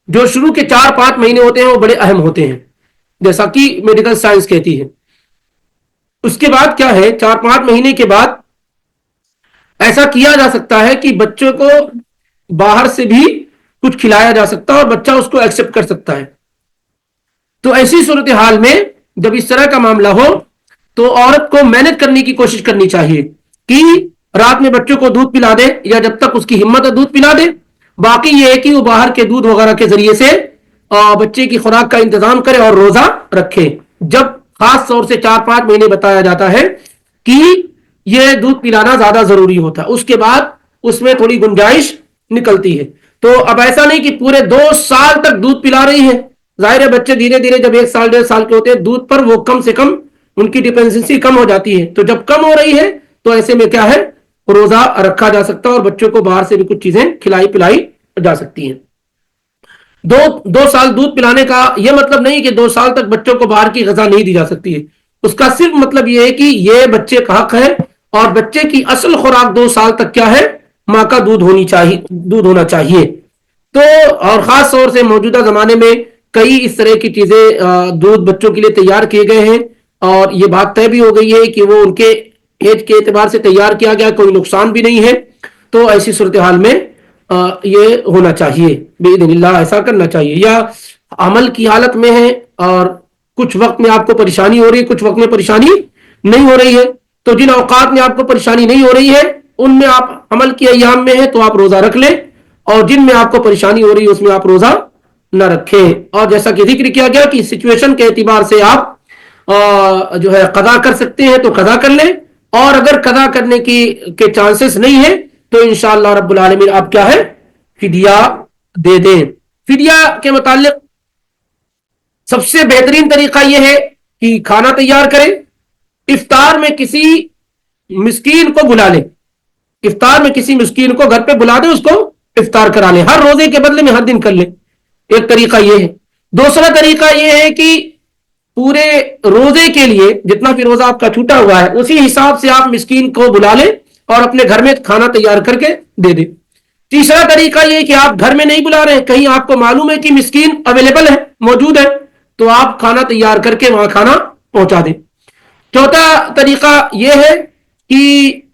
جو شروع کے 4-5 مہینے ہوتے ہیں وہ بڑے اہم ہوتے ہیں جیسا کہ میڈیکل سائنس کہتی ہے. اس کے بعد کیا ہے 4-5 مہینے کے بعد ایسا کیا جا سکتا ہے کہ بچوں کو باہر سے بھی کچھ کھلایا جا سکتا ہے اور بچہ اس کو ایکسپٹ کر سکتا ہے. تو ایسی صورتحال میں جب اس طرح کا معاملہ ہو تو عورت کو مینج کرنے کی کوشش کرنی چاہیے کہ رات میں بچوں کو دودھ پلا دے یا جب تک اس کی ہمت ہے دودھ پلا دے. باقی یہ ہے کہ وہ باہر کے دودھ وغیرہ کے ذریعے سے بچے کی خوراک کا انتظام کرے اور روزہ رکھے. جب خاص طور سے 4-5 مہینے بتایا جاتا ہے کہ یہ دودھ پلانا زیادہ ضروری ہوتا ہے اس کے بعد اس میں تھوڑی گنجائش نکلتی ہے. تو اب ایسا نہیں کہ پورے 2 سال تک دودھ پلا رہی ہے. ظاہر ہے بچے دھیرے دھیرے جب 1 سال 1.5 سال کے ہوتے ہیں دودھ پر وہ کم سے کم ان کی ڈیپینڈنسی کم ہو جاتی ہے. تو جب کم ہو رہی ہے تو ایسے میں کیا ہے روزہ رکھا جا سکتا ہے اور بچوں کو باہر سے بھی کچھ چیزیں کھلائی پلائی جا سکتی ہیں. 2 سال دودھ پلانے کا یہ مطلب نہیں کہ 2 سال تک بچوں کو باہر کی غذا نہیں دی جا سکتی ہے. اس کا صرف مطلب یہ ہے کہ یہ بچے کا حق ہے اور بچے کی اصل خوراک 2 سال تک کیا ہے ماں کا دودھ ہونا چاہیے. تو اور خاص طور سے موجودہ زمانے میں کئی اس طرح کی چیزیں دودھ بچوں کے لیے تیار کیے گئے ہیں اور یہ بات طے بھی ہو گئی ہے کہ وہ ان کے ایج کے اعتبار سے تیار کیا گیا کوئی نقصان بھی نہیں ہے. تو ایسی صورتحال میں یہ ہونا چاہیے باذن اللہ ایسا کرنا چاہیے. یا عمل کی حالت میں ہے اور کچھ وقت میں آپ کو پریشانی ہو رہی ہے کچھ وقت میں پریشانی نہیں ہو رہی ہے تو جن اوقات میں آپ کو پریشانی نہیں ہو رہی ہے ان میں آپ عمل کی ایام میں ہیں تو آپ روزہ رکھ لیں اور جن میں آپ کو پریشانی ہو رہی ہے اس میں آپ روزہ نہ رکھیں. اور جیسا کہ ذکر کیا گیا کہ سچویشن کے اعتبار سے آپ جو ہے قضا کر سکتے ہیں تو قضا کر لیں اور اگر قضا کرنے کے چانسز نہیں ہے تو انشاءاللہ رب العالمین آپ کیا ہے فدیہ دے دیں. فدیہ کے متعلق سب سے بہترین طریقہ یہ ہے کہ کھانا تیار کریں. افطار میں کسی مسکین کو بلا لیں. افطار میں کسی مسکین کو گھر پہ بلا دیں اس کو افطار کرا لیں ہر روزے کے بدلے میں ہر دن کر لیں. ایک طریقہ یہ ہے. دوسرا طریقہ یہ ہے کہ پورے روزے کے لیے جتنا بھی روزہ آپ کا چھوٹا ہوا ہے اسی حساب سے آپ مسکین کو بلا لیں اور اپنے گھر میں کھانا تیار کر کے دے دیں. تیسرا طریقہ یہ کہ آپ گھر میں نہیں بلا رہے کہیں آپ کو معلوم ہے کہ مسکین اویلیبل ہے موجود ہے تو آپ کھانا تیار کر کے وہاں کھانا پہنچا دیں. چوتھا طریقہ یہ ہے کہ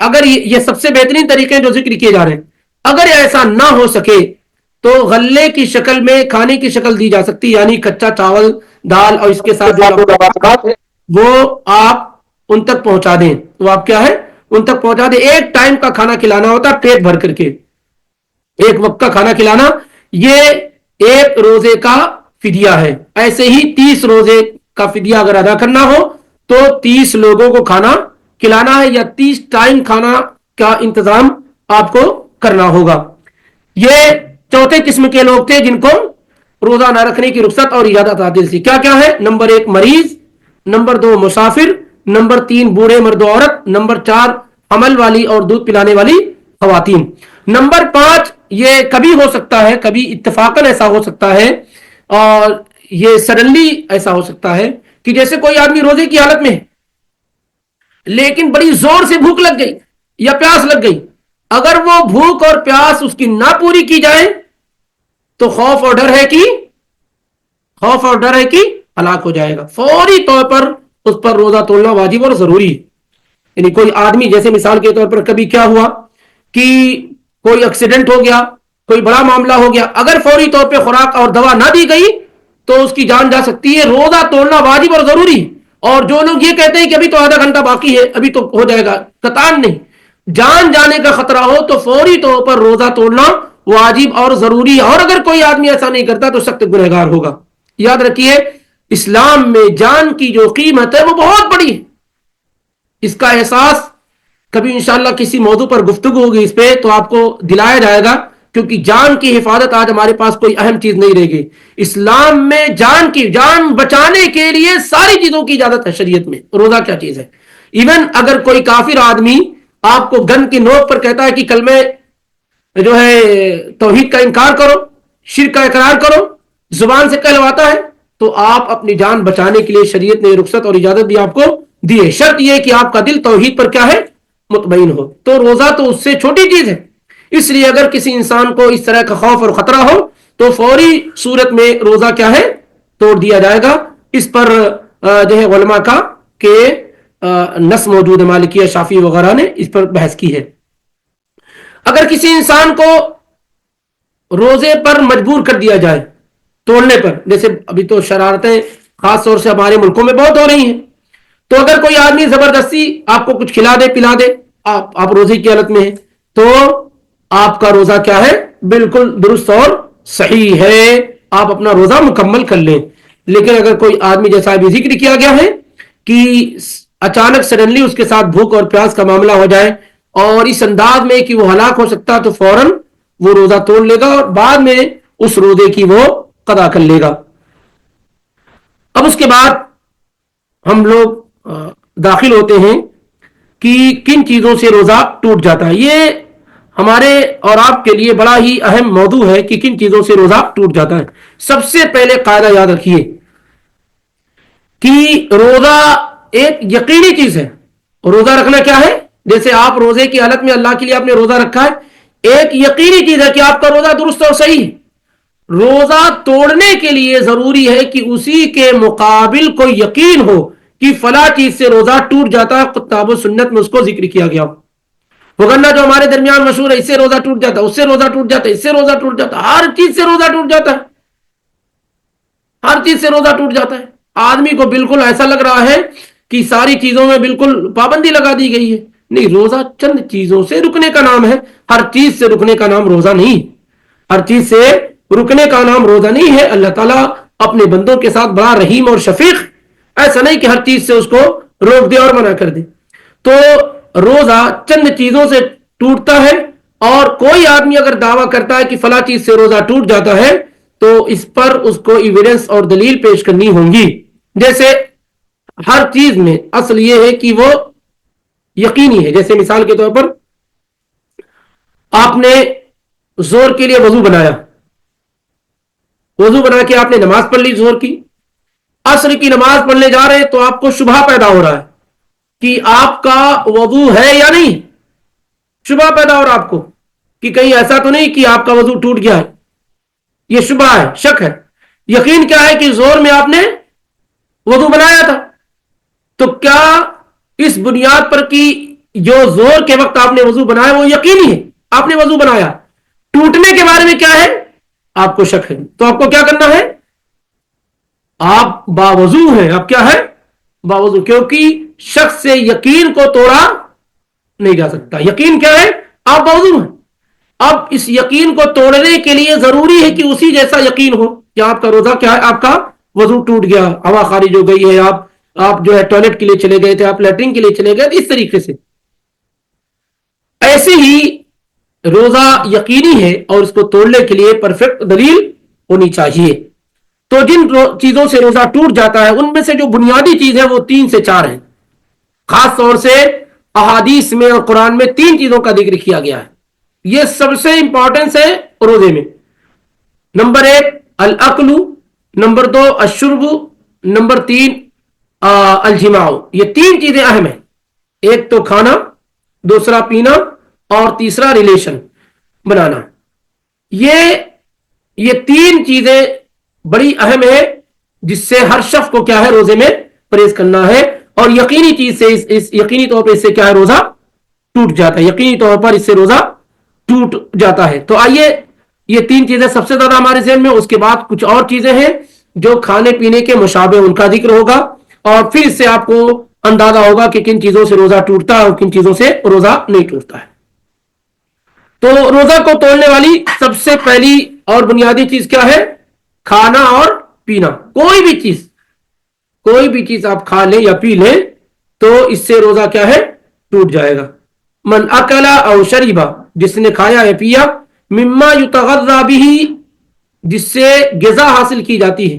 اگر یہ سب سے بہترین طریقے جو ذکر کیے جا رہے ہیں، اگر ایسا نہ ہو سکے تو غلے کی شکل میں کھانے کی شکل دی جا سکتی، یعنی کچا چاول، دال اور اس کے ساتھ جو لوازمات ہیں وہ آپ ان تک پہنچا دیں. تو آپ کیا ہے ان تک پہنچا دیں. ایک ٹائم کا کھانا کھلانا ہوتا ہے پیٹ بھر کر کے، ایک وقت کا کھانا کھلانا، یہ ایک روزے کا فدیہ ہے. ایسے ہی 30 روزے کا فدیہ اگر ادا کرنا ہو تو 30 لوگوں کو کھانا کھلانا ہے، یا 30 ٹائم کھانا کا انتظام آپ کو کرنا ہوگا. یہ چوتھے قسم کے لوگ تھے جن کو روزہ نہ رکھنے کی رخصت اور اجازت حاصل تھی. کیا کیا ہے؟ نمبر 1 مریض، نمبر 2 مسافر، نمبر 3 بوڑھے مرد و عورت، نمبر 4 حمل والی اور دودھ پلانے والی خواتین. نمبر 5 یہ کبھی ہو سکتا ہے، کبھی اتفاقاً ایسا ہو سکتا ہے، اور یہ سڈنلی ایسا ہو سکتا ہے کہ جیسے کوئی آدمی روزے کی حالت میں ہے لیکن بڑی زور سے بھوک لگ گئی یا پیاس لگ گئی. اگر وہ بھوک اور پیاس اس کی نہ پوری کی جائے تو خوف اور ڈر ہے کہ ہلاک ہو جائے گا. فوری طور پر اس پر روزہ توڑنا واجب اور ضروری ہے. یعنی کوئی آدمی جیسے مثال کے طور پر کبھی کیا ہوا کہ کوئی ایکسیڈنٹ ہو گیا، کوئی بڑا معاملہ ہو گیا، اگر فوری طور پہ خوراک اور دوا نہ دی گئی تو اس کی جان جا سکتی ہے. روزہ توڑنا واجب اور ضروری. اور جو لوگ یہ کہتے ہیں کہ ابھی تو آدھا گھنٹہ باقی ہے، ابھی تو ہو جائے گا، قطعاً نہیں. جان جانے کا خطرہ ہو تو فوری طور پر روزہ توڑنا واجب اور ضروری ہے. اور اگر کوئی آدمی ایسا نہیں کرتا تو سخت گنہگار ہوگا. یاد رکھیے اسلام میں جان کی جو قیمت ہے وہ بہت بڑی ہے. اس کا احساس کبھی انشاءاللہ کسی موضوع پر گفتگو ہوگی اس پہ تو آپ کو دلایا جائے گا، کیونکہ جان کی حفاظت آج ہمارے پاس کوئی اہم چیز نہیں رہے گی. اسلام میں جان بچانے کے لیے ساری چیزوں کی اجازت ہے شریعت میں. روزہ کیا چیز ہے؟ ایون اگر کوئی کافر آدمی آپ کو گن کی نوک پر کہتا ہے کہ کلمہ جو ہے توحید کا انکار کرو، شرک کا اقرار کرو، زبان سے کہلواتا ہے، تو آپ اپنی جان بچانے کے لیے شریعت نے رخصت اور اجازت بھی آپ کو دی ہے. شرط یہ کہ آپ کا دل توحید پر کیا ہے؟ مطمئن ہو. تو روزہ تو اس سے چھوٹی چیز ہے. اس لیے اگر کسی انسان کو اس طرح کا خوف اور خطرہ ہو تو فوری صورت میں روزہ کیا ہے؟ توڑ دیا جائے گا. اس پر جو ہے علماء کا کہ نص موجود ہے، مالکیہ شافعی وغیرہ نے اس پر بحث کی ہے. اگر کسی انسان کو روزے پر مجبور کر دیا جائے توڑنے پر، جیسے ابھی تو شرارتیں خاص طور سے ہمارے ملکوں میں بہت ہو رہی ہیں، تو اگر کوئی آدمی زبردستی آپ کو کچھ کھلا دے پلا دے، آپ روزے کی حالت میں ہیں، تو آپ کا روزہ کیا ہے؟ بالکل درست اور صحیح ہے، آپ اپنا روزہ مکمل کر لیں. لیکن اگر کوئی آدمی جیسا ابھی ذکر کیا گیا ہے کہ اچانک سڈنلی اس کے ساتھ بھوک اور پیاس کا معاملہ ہو جائے اور اس انداز میں کہ وہ ہلاک ہو سکتا، تو فوراً وہ روزہ توڑ لے گا اور بعد میں اس روزے کی وہ قضا کر لے گا. اب اس کے بعد ہم لوگ داخل ہوتے ہیں کہ کن چیزوں سے روزہ ٹوٹ جاتا ہے. یہ ہمارے اور آپ کے لیے بڑا ہی اہم موضوع ہے کہ کن چیزوں سے روزہ ٹوٹ جاتا ہے. سب سے پہلے قاعدہ یاد رکھیے کہ روزہ ایک یقینی چیز ہے. روزہ رکھنا کیا ہے؟ جیسے آپ روزے کی حالت میں اللہ کے لیے آپ نے روزہ رکھا ہے، ایک یقینی چیز ہے کہ آپ کا روزہ درست اور صحیح ہے. روزہ توڑنے کے لیے ضروری ہے کہ اسی کے مقابل کوئی یقین ہو کہ فلاں چیز سے روزہ ٹوٹ جاتا ہے، کتاب و سنت میں اس کو ذکر کیا گیا. وگرنہ جو ہمارے درمیان مشہور ہے، اس سے روزہ ٹوٹ جاتا ہے، اس سے روزہ ٹوٹ جاتا ہے، اس سے روزہ ٹوٹ جاتا ہے، ہر چیز سے روزہ ٹوٹ جاتا ہے، ہر چیز سے روزہ ٹوٹ جاتا ہے. آدمی کو بالکل ایسا لگ رہا ہے کہ ساری چیزوں میں بالکل پابندی لگا دی گئی ہے. نہیں، روزہ چند چیزوں سے رکنے کا نام ہے، ہر چیز سے رکنے کا نام روزہ نہیں. ہر چیز سے رکنے کا نام روزہ نہیں ہے. اللہ تعالیٰ اپنے بندوں کے ساتھ بڑا رحیم اور شفیق، ایسا نہیں کہ ہر چیز سے اس کو روک دے اور منع کر دے. تو روزہ چند چیزوں سے ٹوٹتا ہے، اور کوئی آدمی اگر دعویٰ کرتا ہے کہ فلاں چیز سے روزہ ٹوٹ جاتا ہے تو اس پر اس کو ایویڈنس اور دلیل پیش کرنی ہوں گی. جیسے ہر چیز میں اصل یہ ہے کہ وہ یقینی ہے. جیسے مثال کے طور پر آپ نے زور کے لیے وضو بنایا، وضو بنا کے آپ نے نماز پڑھ لی زور کی، عصر کی نماز پڑھنے جا رہے ہیں تو آپ کو شبہ پیدا ہو رہا ہے کہ آپ کا وضو ہے یا نہیں. شبہ پیدا ہو رہا آپ کو کہ کہیں ایسا تو نہیں کہ آپ کا وضو ٹوٹ گیا ہے. یہ شبہ ہے، شک ہے. یقین کیا ہے کہ زور میں آپ نے وضو بنایا تھا. تو کیا اس بنیاد پر کہ جو زور کے وقت آپ نے وضو بنایا وہ یقینی ہے، آپ نے وضو بنایا، ٹوٹنے کے بارے میں کیا ہے آپ کو شک ہے، تو آپ کو کیا کرنا ہے، آپ باوضو ہیں، آپ کیا ہے باوضو، کیونکہ شخص سے یقین کو توڑا نہیں جا سکتا، یقین کیا ہے آپ باوضو ہیں۔ اب اس یقین کو توڑنے کے لیے ضروری ہے کہ اسی جیسا یقین ہو کہ آپ کا روزہ کیا ہے، آپ کا وضو ٹوٹ گیا، ہوا خارج ہو گئی ہے، آپ جو ہے ٹوائلٹ کے لیے چلے گئے تھے، آپ لیٹرین کے لیے چلے گئے، اس طریقے سے ایسے ہی روزہ یقینی ہے اور اس کو توڑنے کے لیے پرفیکٹ دلیل ہونی چاہیے۔ تو جن چیزوں سے روزہ ٹوٹ جاتا ہے ان میں سے جو بنیادی چیز ہے وہ 3 سے 4 ہیں، خاص طور سے احادیث میں اور قرآن میں 3 چیزوں کا ذکر کیا گیا ہے، یہ سب سے امپورٹنس ہے روزے میں۔ نمبر 1 الاکل، نمبر 2 الشرب، نمبر 3 الجماع۔ یہ 3 چیزیں اہم ہیں، ایک تو کھانا، دوسرا پینا اور تیسرا ریلیشن بنانا۔ یہ 3 چیزیں بڑی اہم ہے جس سے ہر شخص کو کیا ہے روزے میں پرہیز کرنا ہے، اور یقینی چیز سے اس یقینی طور پر اس سے کیا ہے روزہ ٹوٹ جاتا ہے، یقینی طور پر اس سے روزہ ٹوٹ جاتا ہے۔ تو آئیے یہ 3 چیزیں سب سے زیادہ ہمارے ذہن میں، اس کے بعد کچھ اور چیزیں ہیں جو کھانے پینے کے مشابہ ان کا ذکر ہوگا، اور پھر اس سے آپ کو اندازہ ہوگا کہ کن چیزوں سے روزہ ٹوٹتا ہے اور کن چیزوں سے روزہ نہیں ٹوٹتا ہے۔ تو روزہ کو توڑنے والی سب سے پہلی اور بنیادی چیز کیا ہے، کھانا اور پینا۔ کوئی بھی چیز آپ کھا لیں یا پی لیں تو اس سے روزہ کیا ہے ٹوٹ جائے گا۔ من اکلا او شریبا، جس نے کھایا یا پیا، مما یتغذى به، جس سے غذا حاصل کی جاتی ہے،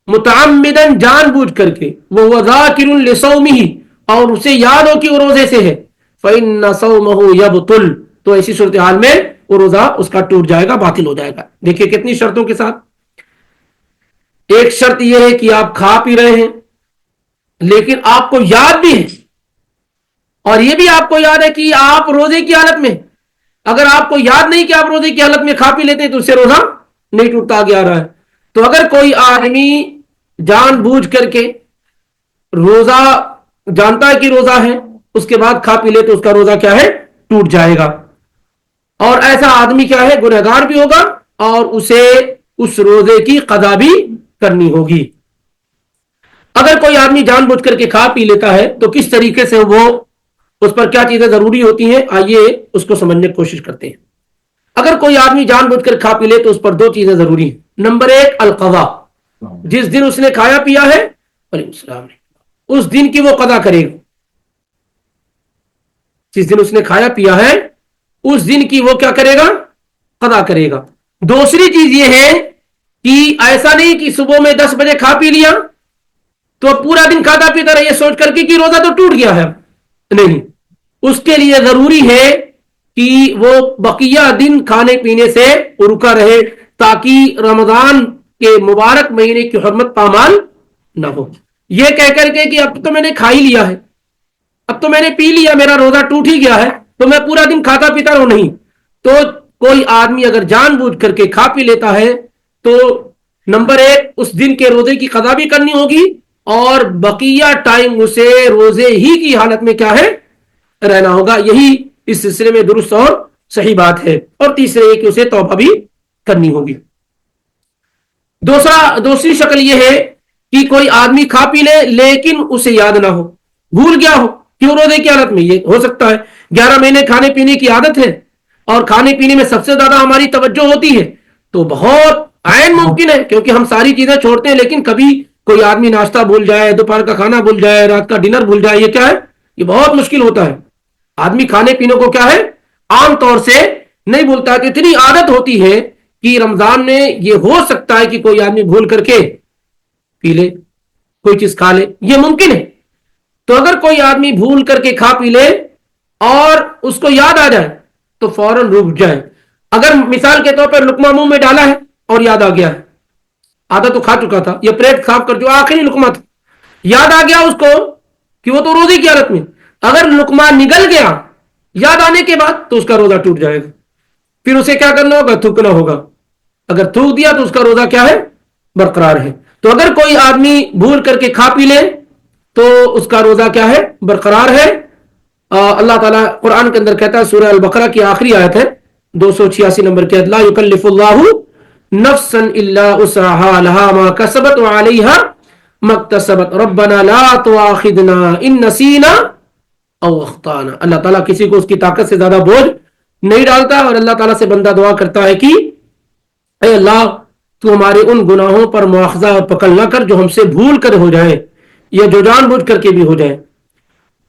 متعمدا جان بوجھ کر کے، وہ ذاکر لصومه، اور اسے یاد ہو کہ وہ روزے سے ہے، فإن صومه يبطل، تو ایسی صورتحال میں وہ روزہ اس کا ٹوٹ جائے گا، باطل ہو جائے گا۔ دیکھیے کتنی شرطوں کے ساتھ، ایک شرط یہ ہے کہ آپ کھا پی رہے ہیں لیکن آپ کو یاد بھی ہے، اور یہ بھی آپ کو یاد ہے کہ آپ روزے کی حالت میں، اگر آپ کو یاد نہیں کہ آپ روزے کی حالت میں کھا پی لیتے ہیں تو اس سے روزہ نہیں ٹوٹتا، آگے آ رہا ہے۔ تو اگر کوئی آدمی جان بوجھ کر کے روزہ جانتا ہے کہ روزہ ہے، اس کے بعد کھا پی لے تو اس کا روزہ کیا ہے ٹوٹ جائے گا، اور ایسا آدمی کیا ہے گنہگار بھی ہوگا اور اسے اس روزے کی قضا بھی کرنی ہوگی۔ اگر کوئی آدمی جان بوجھ کر کے کھا پی لیتا ہے تو کس طریقے سے وہ، اس پر کیا چیزیں ضروری ہوتی ہیں، آئیے اس کو سمجھنے کی کوشش کرتے ہیں۔ اگر کوئی آدمی جان بوجھ کر کھا پی لے تو اس پر 2 چیزیں ضروری ہیں۔ نمبر 1 القضاء، جس دن اس نے کھایا پیا ہے اس دن کی وہ قضا کرے گا، جس دن اس نے کھایا پیا ہے اس دن کی وہ کیا کرے گا قضا کرے گا۔ دوسری چیز یہ ہے کہ ایسا نہیں کہ صبح میں 10 بجے کھا پی لیا تو پورا دن کھاتا پیتا رہے سوچ کر کے کہ روزہ تو ٹوٹ گیا ہے، نہیں، اس کے لیے ضروری ہے کہ وہ بقیہ دن کھانے پینے سے رکا رہے تاکہ رمضان کے مبارک مہینے کی حرمت پامال نہ ہو۔ یہ کہہ کر کے کہ اب تو میں نے کھا ہی لیا ہے، اب تو میں نے پی لیا، میرا روزہ ٹوٹ ہی گیا ہے تو میں پورا دن کھاتا پیتا رہوں، نہیں۔ تو کوئی آدمی اگر جان بوجھ کر کے کھا پی لیتا ہے تو نمبر 1 اس دن کے روزے کی قضا بھی کرنی ہوگی، اور بقیہ ٹائم اسے روزے ہی کی حالت میں کیا ہے رہنا ہوگا۔ یہی اس سلسلے میں درست اور صحیح بات ہے۔ اور تیسرے یہ کہ اسے توبہ بھی کرنی ہوگی۔ دوسری شکل یہ ہے کہ کوئی آدمی کھا پی لے لیکن اسے یاد نہ ہو، بھول گیا ہو کیوں روزے کی حالت میں، یہ ہو سکتا ہے 11 مہینے کھانے پینے کی عادت ہے اور کھانے پینے میں سب سے زیادہ ہماری توجہ ہوتی ہے، تو بہت عین ممکن ہے کیونکہ ہم ساری چیزیں چھوڑتے ہیں، لیکن کبھی کوئی آدمی ناشتہ بھول جائے، دوپہر کا کھانا بھول جائے، رات کا ڈنر بھول جائے، یہ کیا ہے یہ بہت مشکل ہوتا ہے۔ آدمی کھانے پینے کو کیا ہے عام طور سے نہیں بھولتا، تو اتنی عادت ہوتی ہے کہ رمضان میں یہ ہو سکتا ہے کہ کوئی آدمی بھول کر کے پی لے، کوئی چیز کھا لے، یہ ممکن ہے۔ تو اگر کوئی آدمی بھول کر کے کھا پی لے اور اس کو یاد آ جائے تو فوراً رک جائے۔ اگر مثال کے طور پر لقمہ منہ میں ڈالا ہے اور یاد آ گیا ہے، آدھا تو کھا چکا تھا، یہ پلیٹ صاف کر جو آخری لقمہ تھا، یاد آ گیا اس کو کہ وہ تو روزے کی حالت میں، اگر لقمہ نگل گیا یاد آنے کے بعد تو اس کا روزہ ٹوٹ جائے گا، پھر اسے کیا کرنا ہوگا تھوکنا ہوگا، اگر تھوک دیا تو اس کا روزہ کیا ہے برقرار ہے۔ تو اگر کوئی آدمی بھول کر کے کھا پی لے تو اس کا روزہ کیا ہے؟ برقرار ہے۔ اللہ تعالیٰ قرآن کے اندر کہتا ہے، سورہ البقرہ کی آخری آیت ہے 286 نمبر کی، لا یکلف اللہ نفسا الا وسعها لها ما کسبت وعلیها ما اکتسبت ربنا لا تؤاخذنا ان نسینا او اخطانا۔ اللہ تعالیٰ کسی کو اس کی طاقت سے زیادہ بوجھ نہیں ڈالتا، اور اللہ تعالیٰ سے بندہ دعا کرتا ہے کہ اے اللہ تو ہمارے ان گناہوں پر مواخذہ اور پکڑ نہ کر جو ہم سے بھول کر ہو جائیں یا جو جان بوجھ کر کے بھی ہو جائیں۔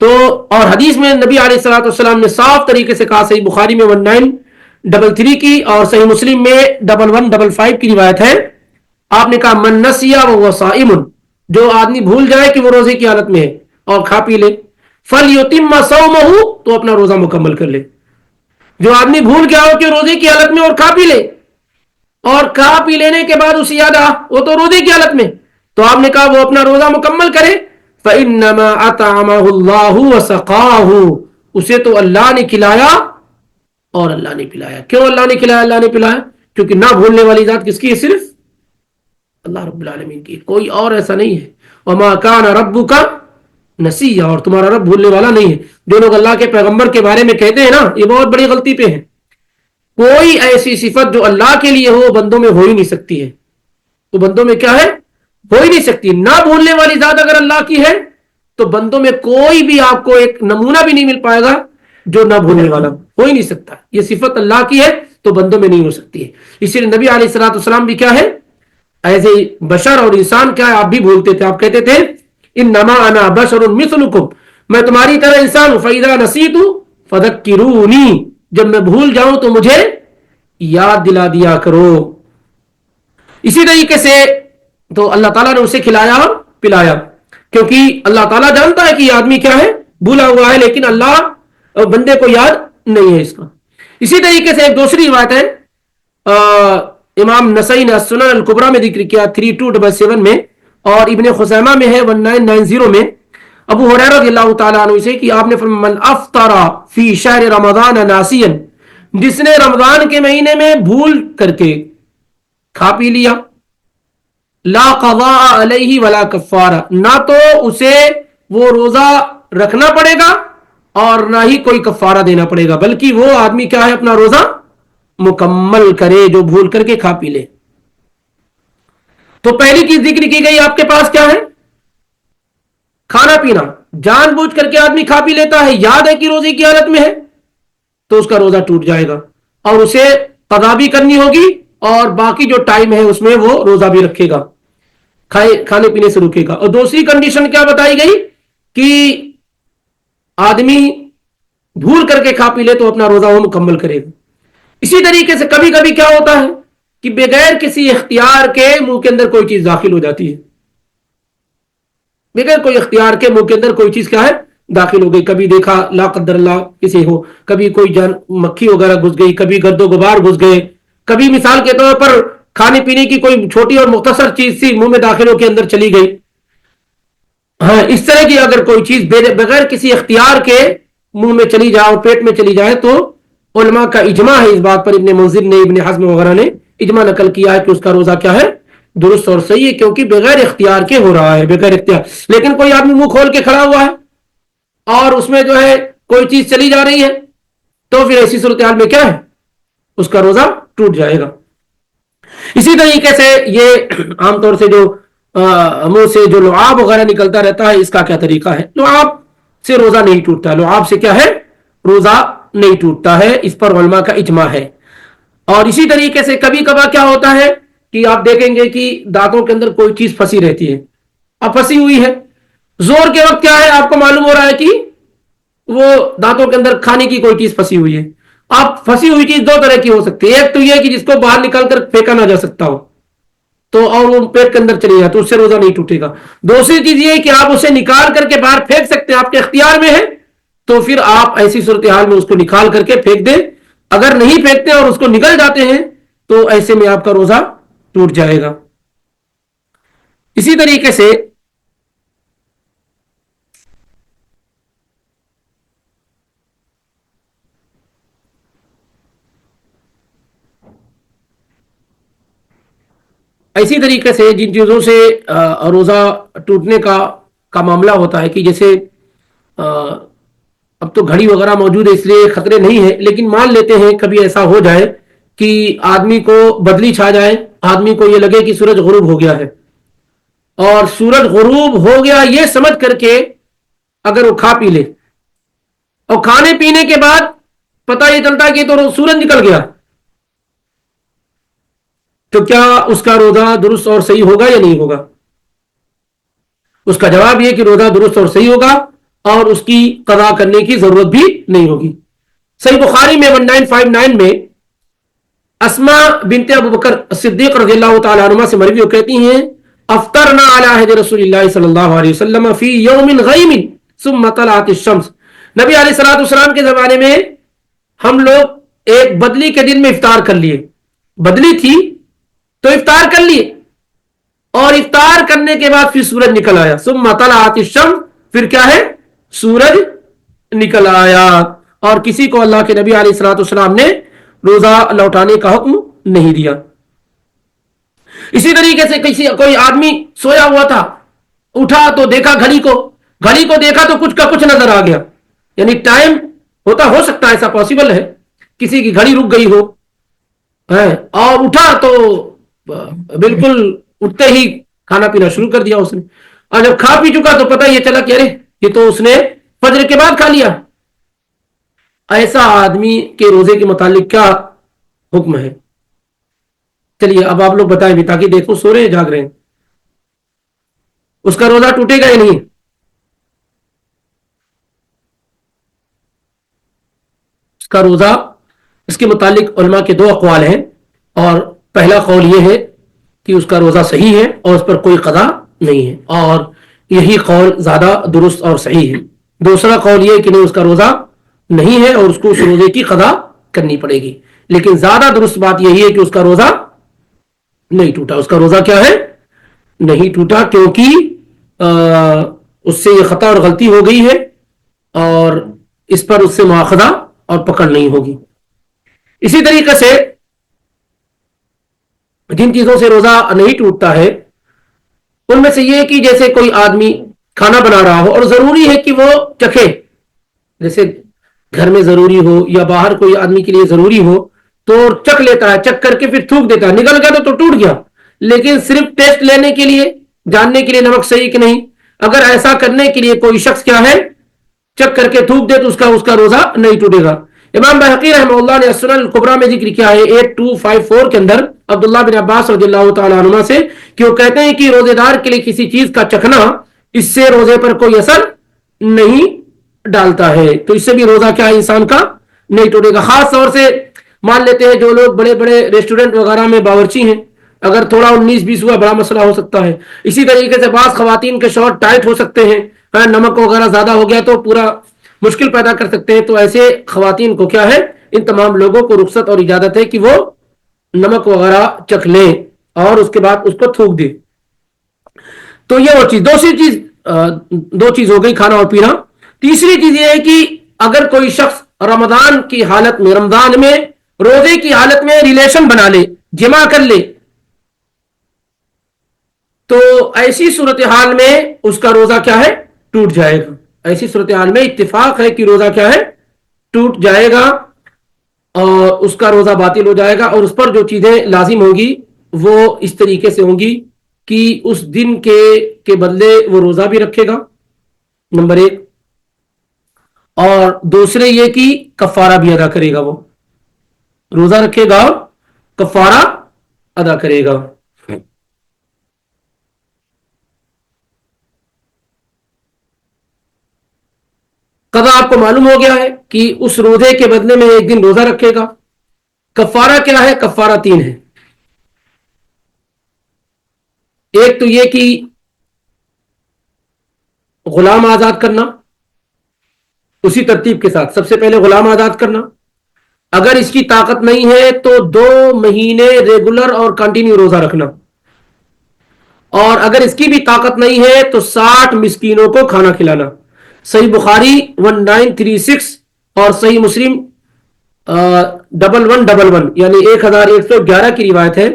تو اور حدیث میں نبی علیہ الصلوۃ والسلام نے صاف طریقے سے کہا، صحیح بخاری میں 1933 کی اور صحیح مسلم میں 1155 کی روایت ہے، آپ نے کہا من نسیا وهو صائم، جو آدمی بھول جائے کہ وہ روزے کی حالت میں ہے اور کھا پی لے، فلیتم صومہ، تو اپنا روزہ مکمل کر لے۔ جو آدمی بھول گیا ہو کہ روزے کی حالت میں اور کھا پی لے، اور کھا پی لینے کے بعد اسے یاد آ وہ تو روزے کی حالت میں، تو آپ نے کہا وہ اپنا روزہ مکمل کرے۔ فإنما أطعمه الله وسقاه، اسے تو اللہ نے کھلایا اور اللہ نے پلایا۔ کیوں اللہ نے کھلایا، اللہ نے پلایا؟ کیونکہ نہ بھولنے والی ذات کس کی ہے؟ صرف اللہ رب العالمین کی، کوئی اور ایسا نہیں ہے۔ وما كان ربك نسيا، اور تمہارا رب بھولنے والا نہیں ہے۔ جو لوگ اللہ کے پیغمبر کے بارے میں کہتے ہیں نا، یہ بہت بڑی غلطی پہ ہے۔ کوئی ایسی صفت جو اللہ کے لیے ہو بندوں میں ہو ہی نہیں سکتی ہے، وہ بندوں میں کیا ہے؟ ہو ہی نہیں سکتی۔ نہ بھولنے والی ذات اگر اللہ کی ہے تو بندوں میں کوئی بھی آپ کو ایک نمونہ بھی نہیں مل پائے گا جو نہ بھولنے والا ہو ہی نہیں سکتا۔ یہ صفت اللہ کی ہے تو بندوں میں نہیں ہو سکتی ہے۔ اسی لیے نبی علیہ الصلوۃ والسلام بھی کیا ہے؟ ایز اے بشر اور انسان کیا ہے؟ آپ بھی بھولتے تھے، آپ کہتے تھے انما انا بشر مثلکم، میں تمہاری طرح انسان ہوں، فاذا نسیت فذکرونی، جب میں بھول جاؤں تو مجھے یاد دلا دیا کرو۔ اسی طریقے سے تو اللہ تعالیٰ نے اسے کھلایا اور پلایا، کیونکہ اللہ تعالیٰ جانتا ہے کہ یہ آدمی کیا ہے؟ بھولا ہوا ہے، لیکن اللہ بندے کو یاد نہیں ہے اس کا۔ اسی طریقے سے ایک دوسری بات ہے، امام نسائی نے السنن الکبریٰ میں ذکر کیا 3277 میں، اور ابن خزیمہ میں ہے 1990 میں، ابو ہریرہ رضی اللہ تعالیٰ عنہ سے کہ آپ نے فرمایا من افطر فی شہر رمضان ناسیا، جس نے رمضان کے مہینے میں بھول کر کے کھا پی لیا، لا قضاء علیہ ولا کفارہ، نہ تو اسے وہ روزہ رکھنا پڑے گا اور نہ ہی کوئی کفارہ دینا پڑے گا، بلکہ وہ آدمی کیا ہے؟ اپنا روزہ مکمل کرے جو بھول کر کے کھا پی لے۔ تو پہلی چیز ذکر کی گئی آپ کے پاس کیا ہے؟ کھانا پینا۔ جان بوجھ کر کے آدمی کھا پی لیتا ہے، یاد ہے کہ روزے کی حالت میں ہے، تو اس کا روزہ ٹوٹ جائے گا اور اسے قضا بھی کرنی ہوگی، اور باقی جو ٹائم ہے اس میں وہ روزہ بھی رکھے گا، کھانے پینے سے رکے گا۔ اور دوسری کنڈیشن کیا بتائی گئی کہ آدمی بھول کر کے کھا پی لے تو اپنا روزہ وہ مکمل کرے گا۔ اسی طریقے سے کبھی کبھی کیا ہوتا ہے کہ بغیر کسی اختیار کے منہ کے اندر کوئی چیز داخل ہو جاتی ہے، بغیر کوئی اختیار کے منہ کے اندر کوئی چیز کیا ہے؟ داخل ہو گئی۔ کبھی دیکھا لا قدر اللہ کسی ہو، کبھی کوئی مکھی وغیرہ گھس گئی، کبھی گرد و غبار گھس گئے، کبھی مثال کے طور پر کھانے پینے کی کوئی چھوٹی اور مختصر چیز سی منہ میں داخل ہو کے اندر چلی گئی۔ ہاں، اس طرح کی اگر کوئی چیز بغیر کسی اختیار کے منہ میں چلی جائے اور پیٹ میں چلی جائے تو علماء کا اجماع ہے اس بات پر، ابن منذر نے، ابن حزم وغیرہ نے اجماع نقل کیا ہے کہ اس کا روزہ کیا ہے؟ درست اور صحیح ہے، کیونکہ بغیر اختیار کے ہو رہا ہے، بغیر اختیار۔ لیکن کوئی آدمی منہ کھول کے کھڑا ہوا ہے اور اس میں جو ہے کوئی چیز چلی جا رہی ہے، تو پھر ایسی صورتحال میں کیا ہے؟ اس کا روزہ ٹوٹ جائے گا۔ اسی طریقے سے یہ عام طور سے جو منہ سے جو لعاب وغیرہ نکلتا رہتا ہے، اس کا کیا طریقہ ہے؟ لعاب سے روزہ نہیں ٹوٹتا، لعاب سے کیا ہے؟ روزہ نہیں ٹوٹتا ہے، اس پر علماء کا اجماع ہے۔ اور اسی طریقے سے کبھی کبھار کیا ہوتا ہے کہ آپ دیکھیں گے کہ دانتوں کے اندر کوئی چیز پھنسی رہتی ہے، اب پھنسی ہوئی ہے، زور کے وقت کیا ہے؟ آپ کو معلوم ہو رہا ہے کہ وہ دانتوں کے اندر کھانے کی کوئی چیز پھنسی ہوئی ہے۔ آپ پھنسی ہوئی چیز دو طرح کی ہو سکتی ہے، ایک تو یہ کہ جس کو باہر نکال کر پھینکا نہ جا سکتا ہو تو اور وہ پیٹ کے اندر چلی جائے تو اس سے روزہ نہیں ٹوٹے گا۔ دوسری چیز یہ ہے کہ آپ اسے نکال کر کے باہر پھینک سکتے ہیں، آپ کے اختیار میں ہے، تو پھر آپ ایسی صورتحال میں اس کو نکال کر کے پھینک دیں۔ اگر نہیں پھینکتے اور اس کو نکل جاتے ہیں تو ایسے میں آپ کا روزہ ٹوٹ جائے گا۔ اسی طریقے سے جن چیزوں سے روزہ ٹوٹنے کا کا معاملہ ہوتا ہے کہ جیسے اب تو گھڑی وغیرہ موجود ہے اس لیے خطرے نہیں ہے، لیکن مان لیتے ہیں کبھی ایسا ہو جائے کہ آدمی کو بدلی چھا جائے، آدمی کو یہ لگے کہ سورج غروب ہو گیا ہے، اور سورج غروب ہو گیا یہ سمجھ کر کے اگر وہ کھا پی لے، اور کھانے پینے کے بعد پتہ یہ چلتا کہ تو سورج نکل گیا، تو کیا اس کا روزہ درست اور صحیح ہوگا یا نہیں ہوگا؟ اس کا جواب یہ کہ روزہ درست اور صحیح ہوگا اور اس کی قضا کرنے کی ضرورت بھی نہیں ہوگی۔ صحیح بخاری میں 1959 میں اسما بنت ابو بکر صدیق رضی اللہ تعالی عنہ سے مروی، وہ کہتی ہیں افطرنا علی عہد رسول اللہ صلی اللہ علیہ وسلم فی یوم غیم ثم طلعت الشمس، نبی علیہ الصلوۃ والسلام کے زمانے میں ہم لوگ ایک بدلی کے دن میں افطار کر لیے، بدلی تھی تو افطار کر لیے، اور افطار کرنے کے بعد پھر سورج نکل آیا، ثم طلعت الشمس، پھر کیا ہے سورج نکل آیا، اور کسی کو اللہ کے نبی علیہ الصلوۃ والسلام نے روزہ لوٹانے کا حکم نہیں دیا۔ اسی طریقے سے کوئی آدمی سویا ہوا تھا، اٹھا تو دیکھا گھڑی کو دیکھا تو کچھ کا کچھ نظر آ گیا، یعنی ٹائم ہو سکتا ہے، ایسا پاسبل ہے کسی کی گھڑی رک گئی ہو، اور اٹھا تو بالکل اٹھتے ہی کھانا پینا شروع کر دیا اس نے، اور جب کھا پی چکا تو پتہ یہ چلا کہ ارے یہ تو اس نے فجر کے بعد کھا لیا۔ ایسا آدمی کے روزے کے متعلق کیا حکم ہے؟ چلیے اب آپ لوگ بتائیں بھی، تاکہ دیکھو سو رہے ہیں جاگ رہے ہیں، اس کا روزہ ٹوٹے گا یا نہیں؟ اس کا روزہ، اس کے متعلق علماء کے دو اقوال ہیں، اور پہلا قول یہ ہے کہ اس کا روزہ صحیح ہے اور اس پر کوئی قضا نہیں ہے، اور یہی قول زیادہ درست اور صحیح ہے۔ دوسرا قول یہ ہے کہ نہیں، اس کا روزہ نہیں ہے اور اس کو اس روزے کی قضا کرنی پڑے گی، لیکن زیادہ درست بات یہی ہے کہ اس کا روزہ نہیں ٹوٹا، اس کا روزہ کیا ہے نہیں ٹوٹا، کیونکہ اس سے یہ خطا اور غلطی ہو گئی ہے اور اس پر اس سے مواخذہ اور پکڑ نہیں ہوگی۔ اسی طریقے سے جن چیزوں سے روزہ نہیں ٹوٹتا ہے ان میں سے یہ کہ جیسے کوئی آدمی کھانا بنا رہا ہو اور ضروری ہے کہ وہ چکھے، جیسے گھر میں ضروری ہو یا باہر کوئی آدمی کے لیے ضروری ہو تو چکھ لیتا ہے، چکھ کر کے پھر تھوک دیتا ہے، نکل گیا تو ٹوٹ گیا، لیکن صرف ٹیسٹ لینے کے لیے، جاننے کے لیے نمک صحیح کہ نہیں، اگر ایسا کرنے کے لیے کوئی شخص کیا ہے چکھ کر کے تھوک دے تو اس کا روزہ نہیں ٹوٹے گا۔ امام بہقی رحمہ اللہ نے السنن الکبریٰ میں ذکر کیا ہے 8254 کے اندر عبداللہ بن عباس رضی اللہ تعالی عنہ سے کہ وہ کہتے ہیں کہ روزے دار کے لیے کسی چیز کا چکھنا اس سے روزے پر کوئی اثر نہیں ڈالتا ہے، تو اس سے بھی روزہ کیا انسان کا نہیں ٹوٹے گا۔ خاص طور سے مان لیتے ہیں جو لوگ بڑے بڑے ریسٹورنٹ وغیرہ میں باورچی ہیں، اگر تھوڑا 19-20 ہوا بڑا مسئلہ ہو سکتا ہے۔ اسی طریقے سے بعض خواتین کے شوہر ٹائٹ ہو سکتے ہیں، نمک وغیرہ زیادہ ہو گیا تو پورا مشکل پیدا کر سکتے ہیں، تو ایسے خواتین کو کیا ہے ان تمام لوگوں کو رخصت اور اجازت ہے کہ وہ نمک وغیرہ چکھ لیں اور اس کے بعد اس کو تھوک دیں۔ تو یہ وہ چیز، دو چیز ہو گئی، کھانا اور پینا۔ تیسری چیز یہ ہے کہ اگر کوئی شخص رمضان کی حالت میں، رمضان میں روزے کی حالت میں ریلیشن بنا لے، جمع کر لے، تو ایسی صورتحال میں اس کا روزہ کیا ہے ٹوٹ جائے گا۔ ایسی صورتحال میں اتفاق ہے کہ روزہ کیا ہے ٹوٹ جائے گا اور اس کا روزہ باطل ہو جائے گا، اور اس پر جو چیزیں لازم ہوں گی وہ اس طریقے سے ہوں گی کہ اس دن کے بدلے وہ روزہ بھی رکھے گا، نمبر ایک، اور دوسرے یہ کہ کفارہ بھی ادا کرے گا، وہ روزہ رکھے گا اور کفارہ ادا کرے گا۔ قضا آپ کو معلوم ہو گیا ہے کہ اس روزے کے بدلے میں ایک دن روزہ رکھے گا۔ کفارہ کیا ہے؟ کفارہ 3 ہے۔ ایک تو یہ کہ غلام آزاد کرنا، اسی ترتیب کے ساتھ سب سے پہلے غلام آزاد کرنا، اگر اس کی طاقت نہیں ہے تو 2 مہینے ریگولر اور کنٹینیو روزہ رکھنا، اور اگر اس کی بھی طاقت نہیں ہے تو 60 مسکینوں کو کھانا کھلانا۔ صحیح بخاری 1936 اور صحیح مسلم 1111 یعنی 1111 کی روایت ہے،